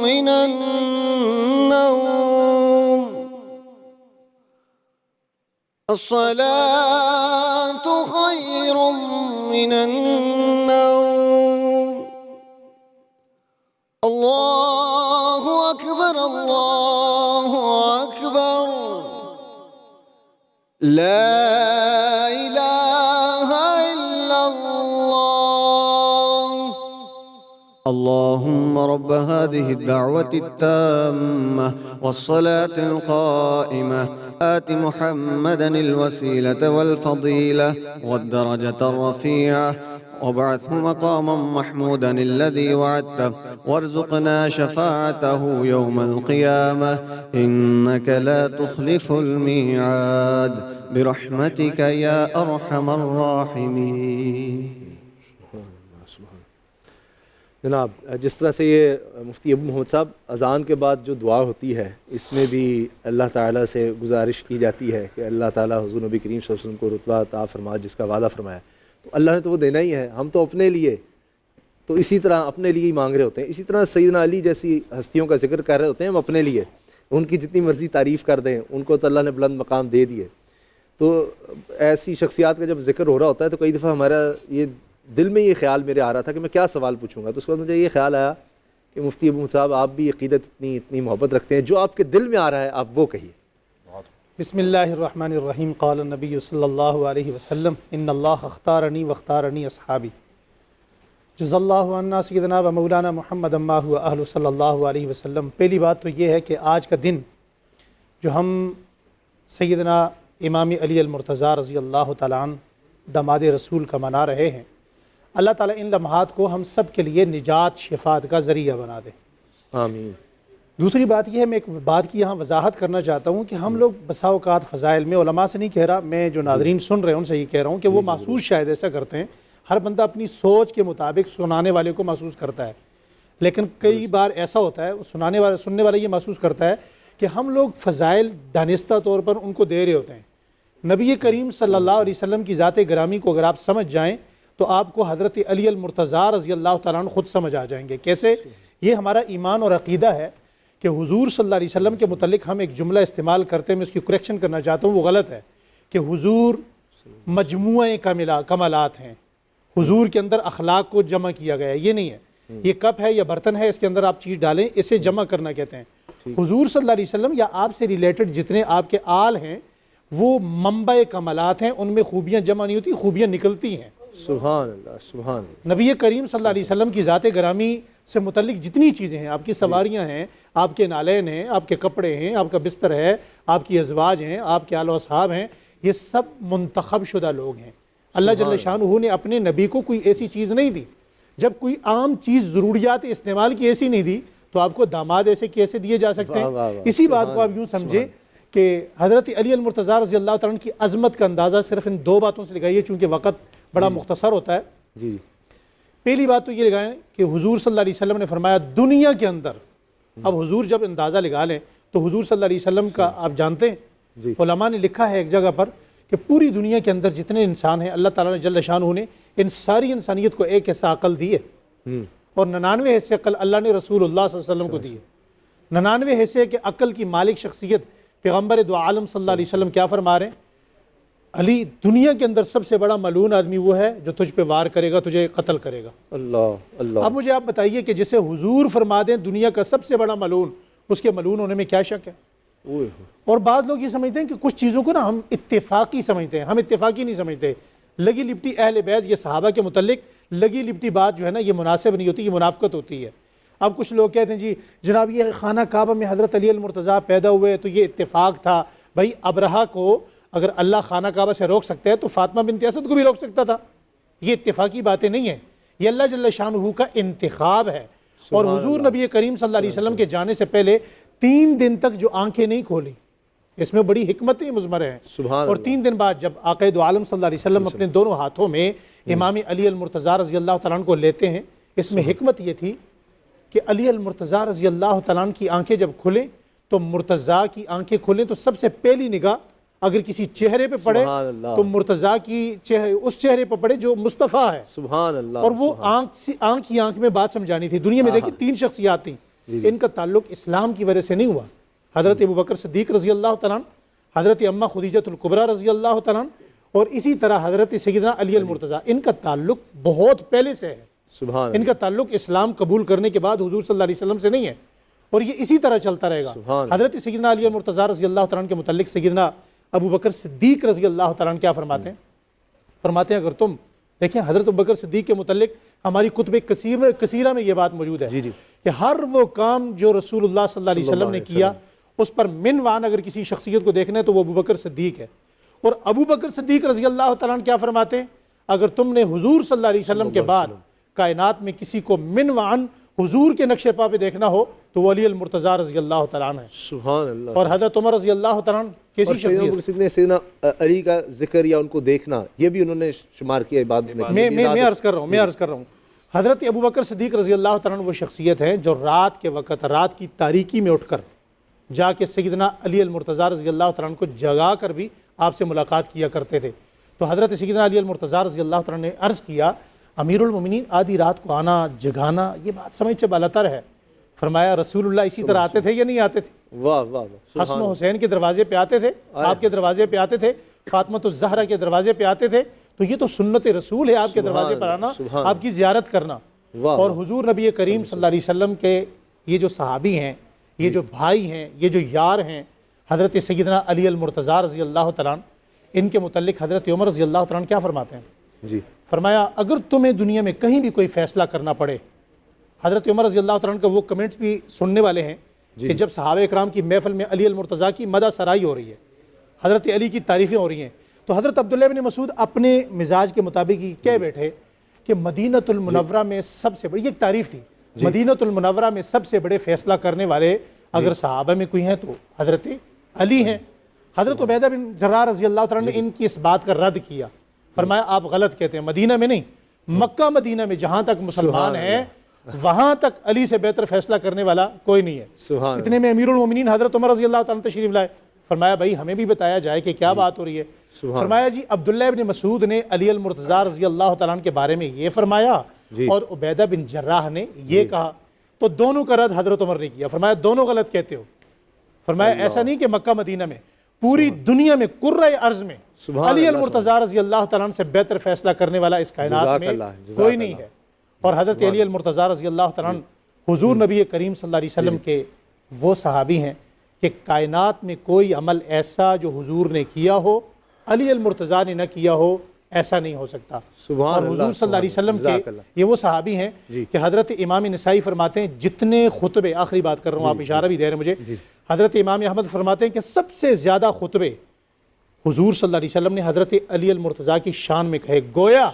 من النوم الصلاة خير من النوم. الله أكبر الله أكبر لا إله إلا الله. اللهم رب هذه الدعوة التامة والصلاة القائمة آت محمدا الوسيلة والفضيلة والدرجة الرفيعة وابعثه مقاما محمودا الذي وعدته وارزقنا شفاعته يوم القيامة إنك لا تخلف الميعاد برحمتك يا أرحم الراحمين. جناب جس طرح سے یہ مفتی ابو محمد صاحب اذان کے بعد جو دعا ہوتی ہے اس میں بھی اللہ تعالیٰ سے گزارش کی جاتی ہے کہ اللہ تعالیٰ حضور نبی کریم صلی اللہ علیہ وسلم کو رتبہ عطا فرما جس کا وعدہ فرمایا. تو اللہ نے تو وہ دینا ہی ہے, ہم تو اپنے لیے تو اسی طرح اپنے لیے ہی مانگ رہے ہوتے ہیں. اسی طرح سیدنا علی جیسی ہستیوں کا ذکر کر رہے ہوتے ہیں ہم اپنے لیے, ان کی جتنی مرضی تعریف کر دیں, ان کو تو اللہ نے بلند مقام دے دیے. تو ایسی شخصیات کا جب ذکر ہو رہا ہوتا ہے تو کئی دفعہ ہمارا یہ دل میں یہ خیال میرے آ رہا تھا کہ میں کیا سوال پوچھوں گا. تو اس کے بعد مجھے یہ خیال آیا کہ مفتی ابو صاحب آپ بھی عقیدت اتنی محبت رکھتے ہیں, جو آپ کے دل میں آ رہا ہے آپ وہ کہیے. بسم اللہ الرحمن الرحیم. قال النبی صلی اللہ علیہ وسلم ان اللہ اختارنی واختارنی اصحابی جزا اللہ عنا سیدنا و مولانا محمد اما هو اہل صلی اللہ علیہ وسلم. پہلی بات تو یہ ہے کہ آج کا دن جو ہم سیدنا امام علی المرتضیٰ رضی اللہ تعالیٰ عنہ داماد رسول کا منا رہے ہیں, اللہ تعالیٰ ان لمحات کو ہم سب کے لیے نجات شفاعت کا ذریعہ بنا دے, آمین. دوسری بات یہ ہے, میں ایک بات کی یہاں وضاحت کرنا چاہتا ہوں کہ ہم لوگ بسا اوقات فضائل میں, علماء سے نہیں کہہ رہا, میں جو ناظرین سن رہے ہیں ان سے یہ کہہ رہا ہوں کہ وہ محسوس شاید ایسا کرتے ہیں, ہر بندہ اپنی سوچ کے مطابق سنانے والے کو محسوس کرتا ہے, لیکن کئی بار ایسا ہوتا ہے سننے والا یہ محسوس کرتا ہے کہ ہم لوگ فضائل دانستہ طور پر ان کو دے رہے ہوتے ہیں. نبی کریم صلی اللہ علیہ وسلم کی ذات گرامی کو اگر آپ سمجھ جائیں تو آپ کو حضرت علی المرتضیٰ رضی اللہ تعالیٰ عنہ خود سمجھ آ جائیں گے. کیسے؟ یہ ہمارا ایمان اور عقیدہ ہے کہ حضور صلی اللہ علیہ وسلم کے متعلق ہم ایک جملہ استعمال کرتے ہیں, میں اس کی کریکشن کرنا چاہتا ہوں, وہ غلط ہے کہ حضور مجموعہ کمالات ہیں, حضور کے اندر اخلاق کو جمع کیا گیا ہے, یہ نہیں ہے. یہ کپ ہے یا برتن ہے, اس کے اندر آپ چیز ڈالیں, اسے جمع کرنا کہتے ہیں. حضور صلی اللہ علیہ وسلم یا آپ سے ریلیٹڈ جتنے آپ کے آل ہیں وہ منبع کمالات ہیں, ان میں خوبیاں جمع نہیں ہوتی, خوبیاں نکلتی ہیں. سبحان اللہ سبحان اللہ. نبی کریم صلی اللہ علیہ وسلم کی ذات گرامی سے متعلق جتنی چیزیں ہیں, آپ کی سواریاں ہیں, آپ کے نالین ہیں, آپ کے کپڑے ہیں, آپ کا بستر ہے, آپ کی ازواج ہیں, آپ کے آل و اصحاب ہیں, یہ سب منتخب شدہ لوگ ہیں. اللہ جل شانہ نے اپنے نبی کو کوئی ایسی چیز نہیں دی. جب کوئی عام چیز ضروریات استعمال کی ایسی نہیں دی تو آپ کو داماد ایسے کیسے دیے جا سکتے ہیں؟ اسی بات کو آپ یوں سمجھیں کہ حضرت علی المرتضیٰ رضی اللہ تعالیٰ عنہ کی عظمت کا اندازہ صرف ان دو باتوں سے لگائیے, چونکہ وقت بڑا مختصر ہوتا ہے. جی پہلی بات تو یہ لگائیں کہ حضور صلی اللہ علیہ وسلم نے فرمایا دنیا کے اندر, اب حضور جب اندازہ لگا لیں تو حضور صلی اللہ علیہ وسلم کا آپ جانتے ہیں, علماء نے لکھا ہے ایک جگہ پر کہ پوری دنیا کے اندر جتنے انسان ہیں اللہ تعالیٰ نے جل شانہ نے ان ساری انسانیت کو ایک حصہ عقل دی ہے, اور 99 حصے عقل اللہ نے رسول اللہ صلی اللہ علیہ وسلم کو دی ہے. 99 حصے کے عقل کی مالک شخصیت پیغمبر دو عالم صلی اللہ علیہ وسلم کیا فرما رہے ہیں؟ علی دنیا کے اندر سب سے بڑا ملعون آدمی وہ ہے جو تجھ پہ وار کرے گا, تجھے قتل کرے گا. اللہ اللہ. اب مجھے آپ بتائیے کہ جسے حضور فرما دیں دنیا کا سب سے بڑا ملعون, اس کے ملعون ہونے میں کیا شک ہے؟ اور بعض لوگ یہ سمجھتے ہیں کہ کچھ چیزوں کو نا ہم اتفاقی سمجھتے ہیں, ہم اتفاقی نہیں سمجھتے. لگی لپٹی اہل بیت یہ صحابہ کے متعلق لگی لپٹی بات جو ہے نا یہ مناسب نہیں ہوتی, یہ منافقت ہوتی ہے. اب کچھ لوگ کہتے ہیں جی جناب یہ خانہ کعبہ میں حضرت علی المرتضیٰ پیدا ہوئے تو یہ اتفاق تھا. بھائی ابرہہ کو اگر اللہ خانہ کعبہ سے روک سکتا ہے تو فاطمہ بنت اسد کو بھی روک سکتا تھا. یہ اتفاقی باتیں نہیں ہیں, یہ اللہ جل شانہ کا انتخاب ہے. اور حضور نبی کریم صلی اللہ علیہ وسلم کے جانے سے پہلے 3 دن تک جو آنکھیں نہیں کھولی, اس میں بڑی حکمتیں مضمر ہیں. اور 3 دن بعد جب آقا دو عالم صلی اللہ علیہ وسلم اپنے دونوں ہاتھوں میں امام علی المرتضیٰ رضی اللہ تعالیٰ عنہ کو لیتے ہیں, اس میں حکمت یہ تھی کہ علی المرتضیٰ رضی اللہ تعالیٰ عنہ کی آنکھیں جب کھلیں تو مرتضیٰ کی آنکھیں کھلیں تو سب سے پہلی نگاہ اگر کسی چہرے پہ پڑے تو مرتضیٰ کی اس چہرے پہ پڑے جو مصطفیٰ ہے. سبحان اللہ. اور وہ آنکھ ہی آنکھ میں بات سمجھانی تھی. دنیا میں دیکھیں 3 شخصیات تھیں, ان کا تعلق اسلام کی وجہ سے نہیں ہوا. حضرت ابوبکر صدیق رضی اللہ تعالیٰ عنہ, حضرت اماں خدیجۃ الکبریٰ رضی اللہ تعالیٰ عنہ, اور اسی طرح حضرت سیدنا علی المرتضیٰ. ان کا تعلق بہت پہلے سے ہے. سبحان. ان کا تعلق اسلام قبول کرنے کے بعد حضور صلی اللہ علیہ وسلم سے نہیں ہے, اور یہ اسی طرح چلتا رہے گا. حضرت سیدنا علی المرتضیٰ رضی اللہ تعالیٰ عنہ کے متعلق سیدنا ابوبکر صدیق رضی اللہ تعالیٰ عنہ کیا فرماتے ہیں؟ فرماتے ہیں اگر تم دیکھیں حضرت ابوبکر صدیق کے متعلق ہماری کتب کثیرہ میں یہ بات موجود ہے کہ ہر وہ کام جو رسول اللہ صلی اللہ علیہ وسلم نے کیا اس پر منوان اگر کسی شخصیت کو دیکھنا ہے تو وہ ابو بکر صدیق ہے. اور ابو بکر صدیق رضی اللہ تعالیٰ عنہ کیا فرماتے ہیں؟ اگر تم نے حضور صلی اللہ علیہ وسلم کے بعد کائنات میں کسی کو منوان حضور کے نقش پا پہ دیکھنا ہو تو وہ علی المرتضیٰ رضی اللہ تعالیٰ عنہ ہے. سبحان اللہ. اور حضرت عمر رضی اللہ تعالیٰ عنہ کیسی شخصیت نے سیدنا علی کا ذکر یا ان کو دیکھنا یہ بھی انہوں نے شمار کیا عبادت میں. میں عرض کر رہا ہوں حضرت ابو بکر صدیق رضی اللہ تعالیٰ عنہ وہ شخصیت ہے جو رات کے وقت رات کی تاریکی میں اٹھ کر جا کے سیدنا علی المرتضیٰ رضی اللہ تعالیٰ عنہ کو جگا کر بھی آپ سے ملاقات کیا کرتے تھے. تو حضرت سیدنا علی المرتضیٰ رضی اللہ تعالیٰ نے عرض کیا امیر المومنین آدھی رات کو آنا جگانا یہ بات سمجھ سے بالاتر ہے. فرمایا رسول اللہ اسی طرح آتے تھے یا نہیں آتے تھے؟ واہ واہ. حسن و حسین کے دروازے پہ آتے تھے, آپ کے دروازے پہ آتے تھے, فاطمہ الزہرا کے دروازے پہ آتے تھے. تو یہ تو سنت رسول ہے آپ کے دروازے پر آنا, آپ کی زیارت کرنا. اور حضور نبی کریم صلی اللہ علیہ وسلم کے یہ جو صحابی ہیں, یہ جو بھائی ہیں, یہ جو یار ہیں, حضرت سیدنا علی المرتضیٰ رضی اللہ تعالیٰ عنہ, ان کے متعلق حضرت عمر رضی اللہ تعالیٰ عنہ کیا فرماتے ہیں؟ جی فرمایا اگر تمہیں دنیا میں کہیں بھی کوئی فیصلہ کرنا پڑے, حضرت عمر رضی اللہ تعالیٰ عنہ کا وہ کمنٹس بھی سننے والے ہیں کہ جب صحابہ اکرام کی محفل میں علی المرتضیٰ کی مدح سرائی ہو رہی ہے, حضرت علی کی تعریفیں ہو رہی ہیں, تو حضرت عبداللہ بن مسعود اپنے مزاج کے مطابق ہی کہہ بیٹھے کہ مدینۃ المنورہ میں سب سے بڑی, یہ ایک تعریف تھی, مدینۃ المنورہ میں سب سے بڑے فیصلہ کرنے والے اگر صحابہ میں کوئی ہیں تو حضرت علی ہیں. حضرت عبیدہ بن جراح رضی اللہ تعالیٰ نے ان کی اس بات کا رد کیا. فرمایا آپ غلط کہتے ہیں, مدینہ میں نہیں, مکہ مدینہ میں جہاں تک مسلمان ہیں وہاں تک علی سے بہتر فیصلہ کرنے والا کوئی نہیں ہے. اتنے میں امیر المومنین حضرت عمر رضی اللہ تعالیٰ تشریف لائے. فرمایا بھائی ہمیں بھی بتایا جائے کہ کیا بات ہو رہی ہے. فرمایا جی عبداللہ بن مسعود نے علی المرتضیٰ رضی اللہ تعالیٰ عنہ کے بارے میں یہ فرمایا اور عبیدہ بن جراح نے یہ کہا, تو دونوں کا رد حضرت عمر نے کیا. فرمایا دونوں غلط کہتے ہو. فرمایا ایسا نہیں کہ مکہ مدینہ میں, پوری دنیا میں قرۂ ارض میں علی المرتضیٰ رضی اللہ تعالیٰ عنہ سے بہتر فیصلہ کرنے والا اس کائنات میں کوئی نہیں ہے. اور حضرت علی المرتضیٰ رضی اللہ تعالیٰ عنہ حضور نبی کریم صلی اللہ علیہ وسلم کے وہ صحابی ہیں کہ کائنات میں کوئی عمل ایسا جو حضور نے کیا ہو علی المرتضیٰ نے نہ کیا ہو ایسا نہیں ہو سکتا. اور حضور صلی اللہ علیہ وسلم کے یہ وہ صحابی ہیں کہ حضرت امام نسائی فرماتے ہیں جتنے خطبے, آخری بات کر رہا ہوں آپ اشارہ بھی دے رہے ہیں مجھے, حضرت امام احمد فرماتے ہیں کہ سب سے زیادہ خطبے حضور صلی اللہ علیہ وسلم نے حضرت علی المرتضیٰ کی شان میں کہے. گویا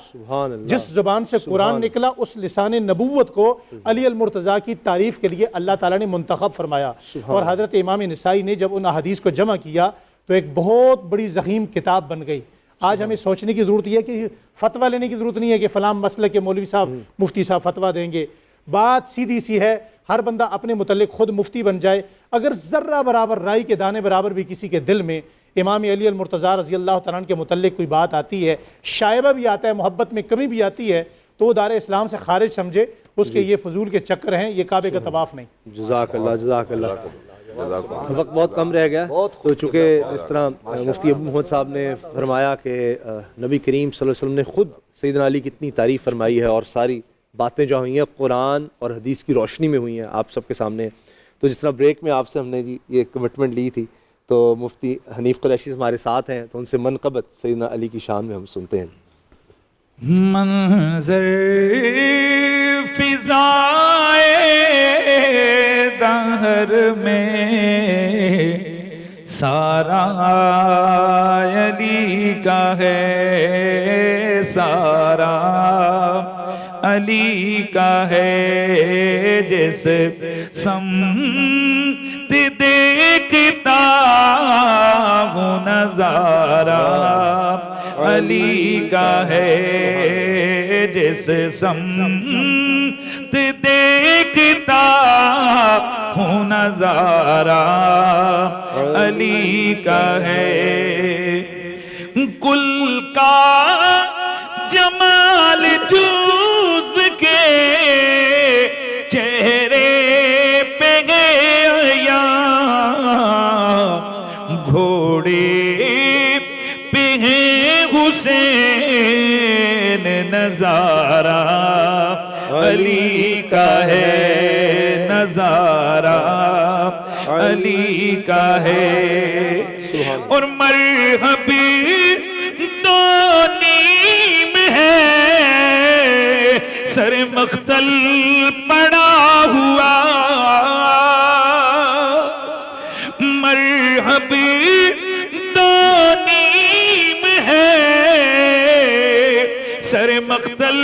جس زبان سے قرآن نکلا اس لسان نبوت کو علی المرتضیٰ کی تعریف کے لیے اللہ تعالیٰ نے منتخب فرمایا. اور حضرت امام نسائی نے جب ان احادیث کو جمع کیا تو ایک بہت بڑی ضخیم کتاب بن گئی. آج ہمیں سوچنے کی ضرورت یہ ہے کہ فتویٰ لینے کی ضرورت نہیں ہے کہ فلاں مسئلہ کے مولوی صاحب مفتی صاحب فتویٰ دیں گے. بات سیدھی سی ہے, ہر بندہ اپنے متعلق خود مفتی بن جائے. اگر ذرہ برابر رائی کے دانے برابر بھی کسی کے دل میں امام علی المرتضیٰ رضی اللہ تعالیٰ عنہ کے متعلق کوئی بات آتی ہے, شائبہ بھی آتا ہے, محبت میں کمی بھی آتی ہے, تو وہ دار اسلام سے خارج سمجھے. اس کے یہ فضول کے چکر ہیں, یہ کعبے کا طواف نہیں. جزاک اللہ جزاک اللہ. وقت بہت کم رہ گیا, تو چونکہ اس طرح مفتی ابو محمد صاحب نے فرمایا کہ نبی کریم صلی اللہ علیہ وسلم نے خود سیدنا علی کی اتنی تعریف فرمائی ہے اور ساری باتیں جو ہوئی ہیں قرآن اور حدیث کی روشنی میں ہوئی ہیں آپ سب کے سامنے. تو جس طرح بریک میں آپ سے ہم نے جی یہ کمٹمنٹ لی تھی, تو مفتی حنیف قریشی ہمارے ساتھ ہیں, تو ان سے منقبت سیدنا علی کی شان میں ہم سنتے ہیں. منظر فضائے دہر میں سارا علی کا ہے, سارا علی کا ہے. جس سمت دیکھتا ہوں نظارہ علی کا ہے. جس سمت دیکھتا ہوں نظارہ علی کا ہے. کل کا جمال جزو کے چہرے پہ گیا, گھوڑے پہ ہے حسین نظارہ علی کا ہے, نظارہ علی کا ہے. اور مرحبی دو نیم ہے, سر مقتل پڑا ہوا, مقتل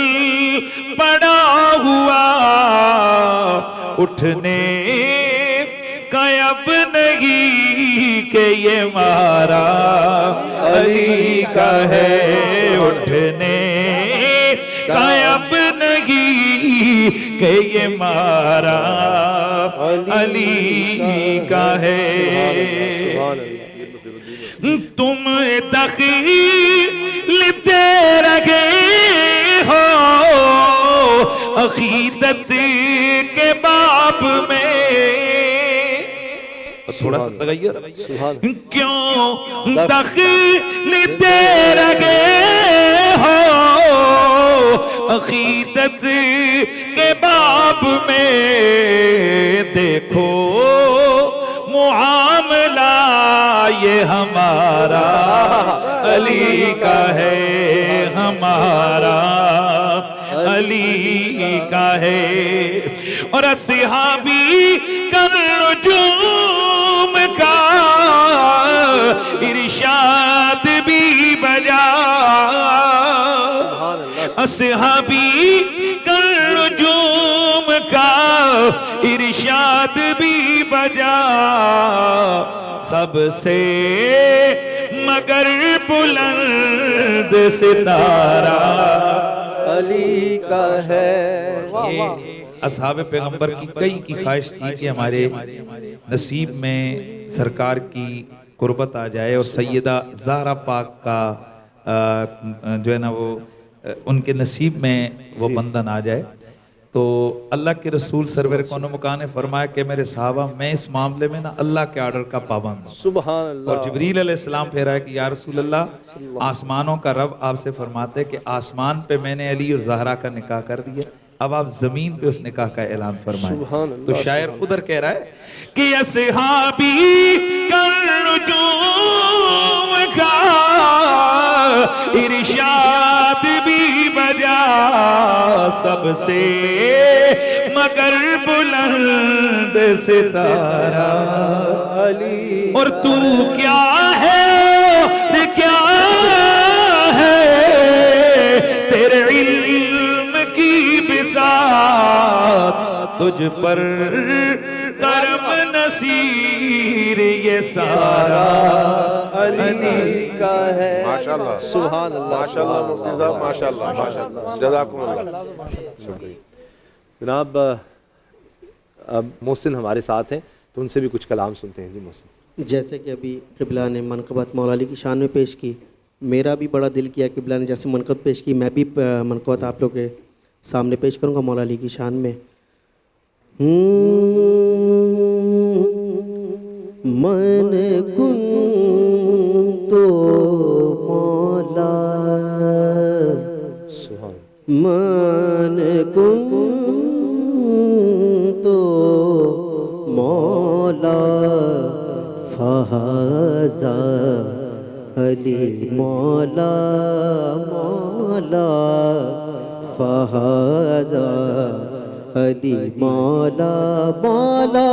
پڑا ہوا اٹھنے کا اب نہیں کہ یہ مارا علی کا ہے اٹھنے کا اب نہیں کہ یہ مارا علی کا ہے تم دخیل دے رہے ہو عقیدت کے باب میں تھوڑا سا تغیر کیوں دخیل دے رہے ہو عقیدت کے باب میں دیکھو معاملہ یہ ہمارا علی کا ہے ہمارا علی کا ہے اور صحابی نجوم کا ارشاد بھی بجا صحابی نجوم کا ارشاد بھی بجا سب سے مگر بلند ستارہ علی کا ہے. یہ اصحاب پیغمبر کی کئی کی خواہش تھی کہ ہمارے نصیب میں سرکار کی قربت آ جائے اور سیدہ زہرا پاک کا جو ہے نا وہ ان کے نصیب میں وہ بندن آ جائے. تو اللہ کے رسول سرور کون و مکان نے فرمایا کہ میرے صحابہ میں اس معاملے میں نا اللہ کے آرڈر کا پابند ہوں. سبحان اللہ. اور جبریل علیہ السلام پھر آیا کہ یا رسول اللہ آسمانوں کا رب آپ سے فرماتے کہ آسمان پہ میں نے علی اور زہرا کا نکاح کر دیا اب آپ زمین پہ اس نکاح کا اعلان فرمائیں. تو شاعر ادھر کہہ رہا ہے کہ اصحابی نجوم کا ارشاد بھی بجا سب سے مگر بلند ستارہ علی. اور تو کیا ہے کیا ہے تیرے علم کی بساط تجھ پر کرم نصیر یہ سارا علی کا ہے. ماشاءاللہ سبحان اللہ ماشاءاللہ مفتی صاحب ماشاءاللہ ماشاءاللہ جزاکم اللہ. جناب اب محسن ہمارے ساتھ ہیں تو ان سے بھی کچھ کلام سنتے ہیں. جی محسن. جیسے کہ ابھی قبلہ نے منقبت مولا علی کی شان میں پیش کی میرا بھی بڑا دل کیا قبلہ نے جیسے منقبت پیش کی میں بھی منقبت آپ لوگ کے سامنے پیش کروں گا مولا علی کی شان میں. من کن تو مولا من کن تو مولا فہذا علی مولا مولا فہذا علی مولا مولا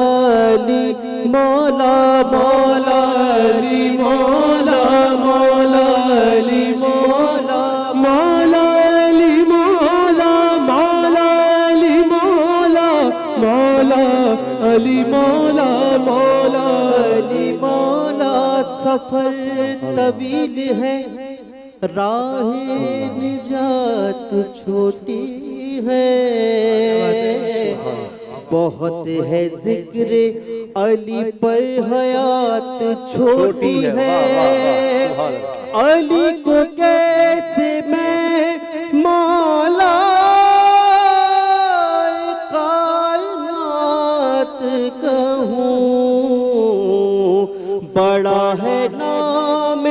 علی مولا مولا علی مولا مولا علی مولا مولا علی مولا مولا علی مولا مولا علی مولا مولا علی مولا. سفر طویل ہے راہ نجات چھوٹی ہے بہت ہے ذکر علی پر حیات چھوٹی ہے. علی کو کیسے میں مولا کائنات کہوں بڑا ہے نام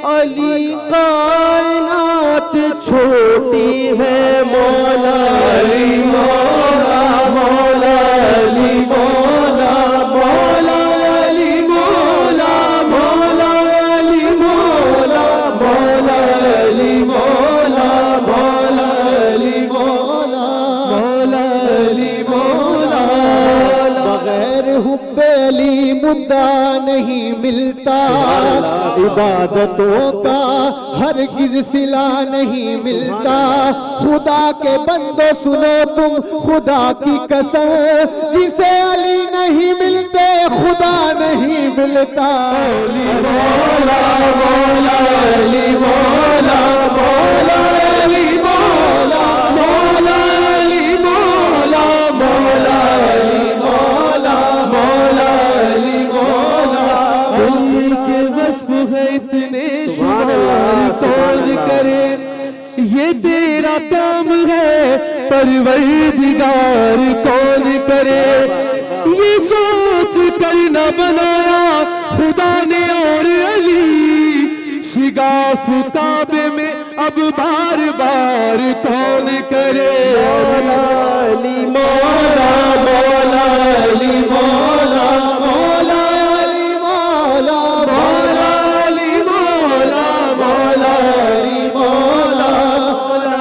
علی کائنات چھوٹی ہے مولا علی مولا مولا علی مولا مولا علی مولا مولا علی مولا مولا علی مولا مولا علی مولا مولا علی مولا. بغیر حب علی مدعا نہیں ملتا، عبادتوں کا ہرگز صلہ نہیں ملتا، خدا کے بندو سنو تم خدا کی قسم، جسے علی نہیں ملتے خدا نہیں ملتا۔ علی مولا مولا علی مولا مولا علی مولا مولا علی مولا مولا علی مولا مولا علی مولا، اسی کے وصف ہے اتنے شمار کون کرے، یہ تیرا کام ہے پروردگار کون کرے، یہ سوچ کر نہ بنایا خدا نے اور علی، شگاف کعبے میں اب بار بار کون کرے۔ مولا علی مولا مولا علی مولا مولا علی مولا مولا علی مولا مولا علی مولا،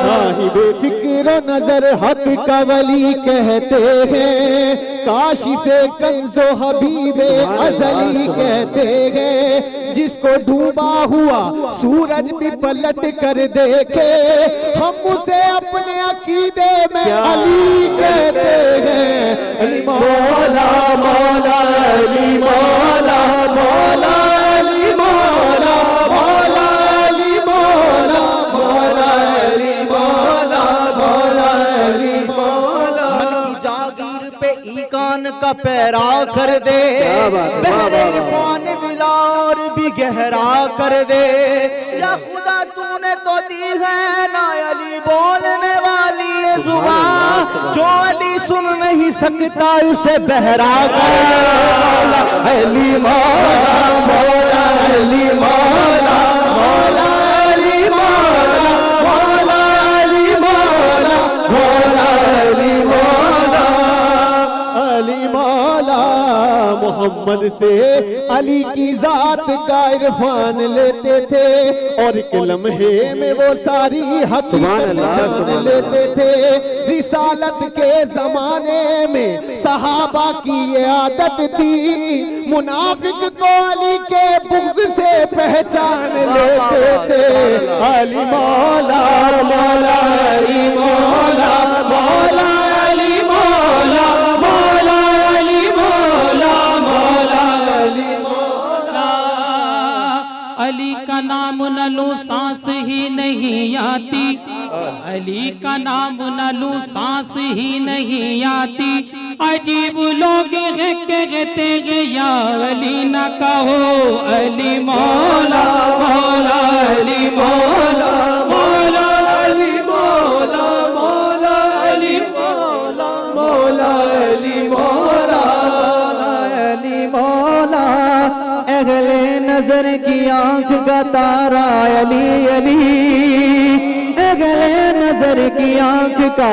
صاحب فکر و نظر حق کا ولی کہتے ہیں، کاشف کنز و حبیب ازلی کہتے ہیں، جس کو ڈوبا ہوا سورج بھی پلٹ کر دیکھے، ہم اسے اپنے عقیدے میں علی کہتے ہیں۔ علی مولا مولا علی مولا مولا علی مولا مولا علی مولا مولا علی مولا مولا علی مولا، من کی جاگیر پہ ایقان کا پیرا کر دے، بحر عرفان ولا اور بھی گہرا کر دے، یا خدا تو نے تو دی ہے نا علی بولنے والی زبان، جو علی سن نہیں سکتا اسے بہرا کر دے۔ علی مولا مولا علی مولا مولا علی مولا مولا علی مولا مولا علی مولا، علی مولا محمد سے علی کی ذات کا عرفان لیتے تھے، اور ایک لمحے میں وہ ساری حقیقت جان لیتے تھے۔ رسالت کے زمانے میں صحابہ کی یہ عادت تھی، منافق کو علی کے بغض سے پہچان لیتے تھے۔ علی مولا مولا علی مولا مولا علی مولا مولا علی مولا مولا علی مولا، علی کا نام نہ لوں سانس ہی نہیں آتی، علی کا نام نہ لوں سانس ہی نہیں آتی، عجیب لوگ ہیں کہتے ہیں یا علی نہ کہو، علی مولا مولا علی مولا مولا علی مولا مولا علی مولا مولا علی مولا مولا علی مولا، اہل نظر کی آنکھ کا تارا علی علی، اہل نظر کی آنکھ کا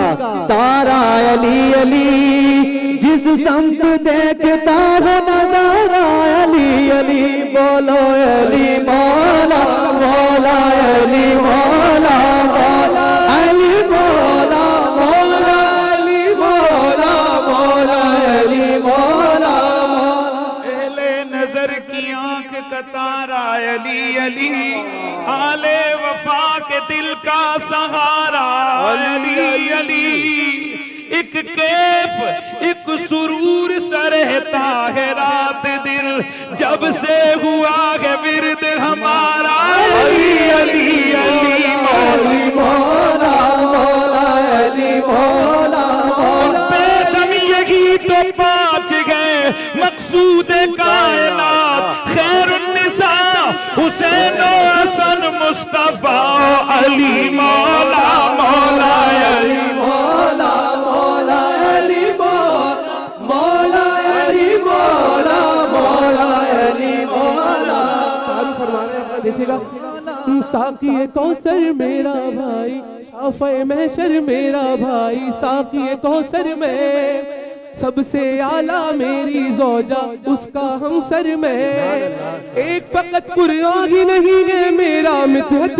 تارا علی علی، جس سمت دیکھتا ہو نظارہ علی علی، بولو علی مولا مولا علی مولا مولا علی مولا مولا علی مولا مولا علی مولا مولا، اہل نظر کی آنکھ کا تارا علی علی، آل وفا کے دل کا سہارا علی علی، ایک کیف ایک سرور سا رہتا ہے رات دل، جب سے ہوا ہے ورد ہمارا علی علی علی مولا مولا علی مولا مولا، ہم یہی تو پانچ گئے مقصود کائنات، خیر النساء حسین و حسن مصطفیٰ، علی مولا مولا علی مولا مولا علی مولا علی مولا مولا علی مولا، تعریف فرما رہے ہیں اپنا دیکھیے گا۔ ساقی کوثر میرا بھائی، شافع محشر میرا بھائی، ساقی کوثر میں سب سے اعلیٰ میری زوجہ اس کا ہمسر میں، ایک فقط قرآن ہی نہیں ہے میرا مدحت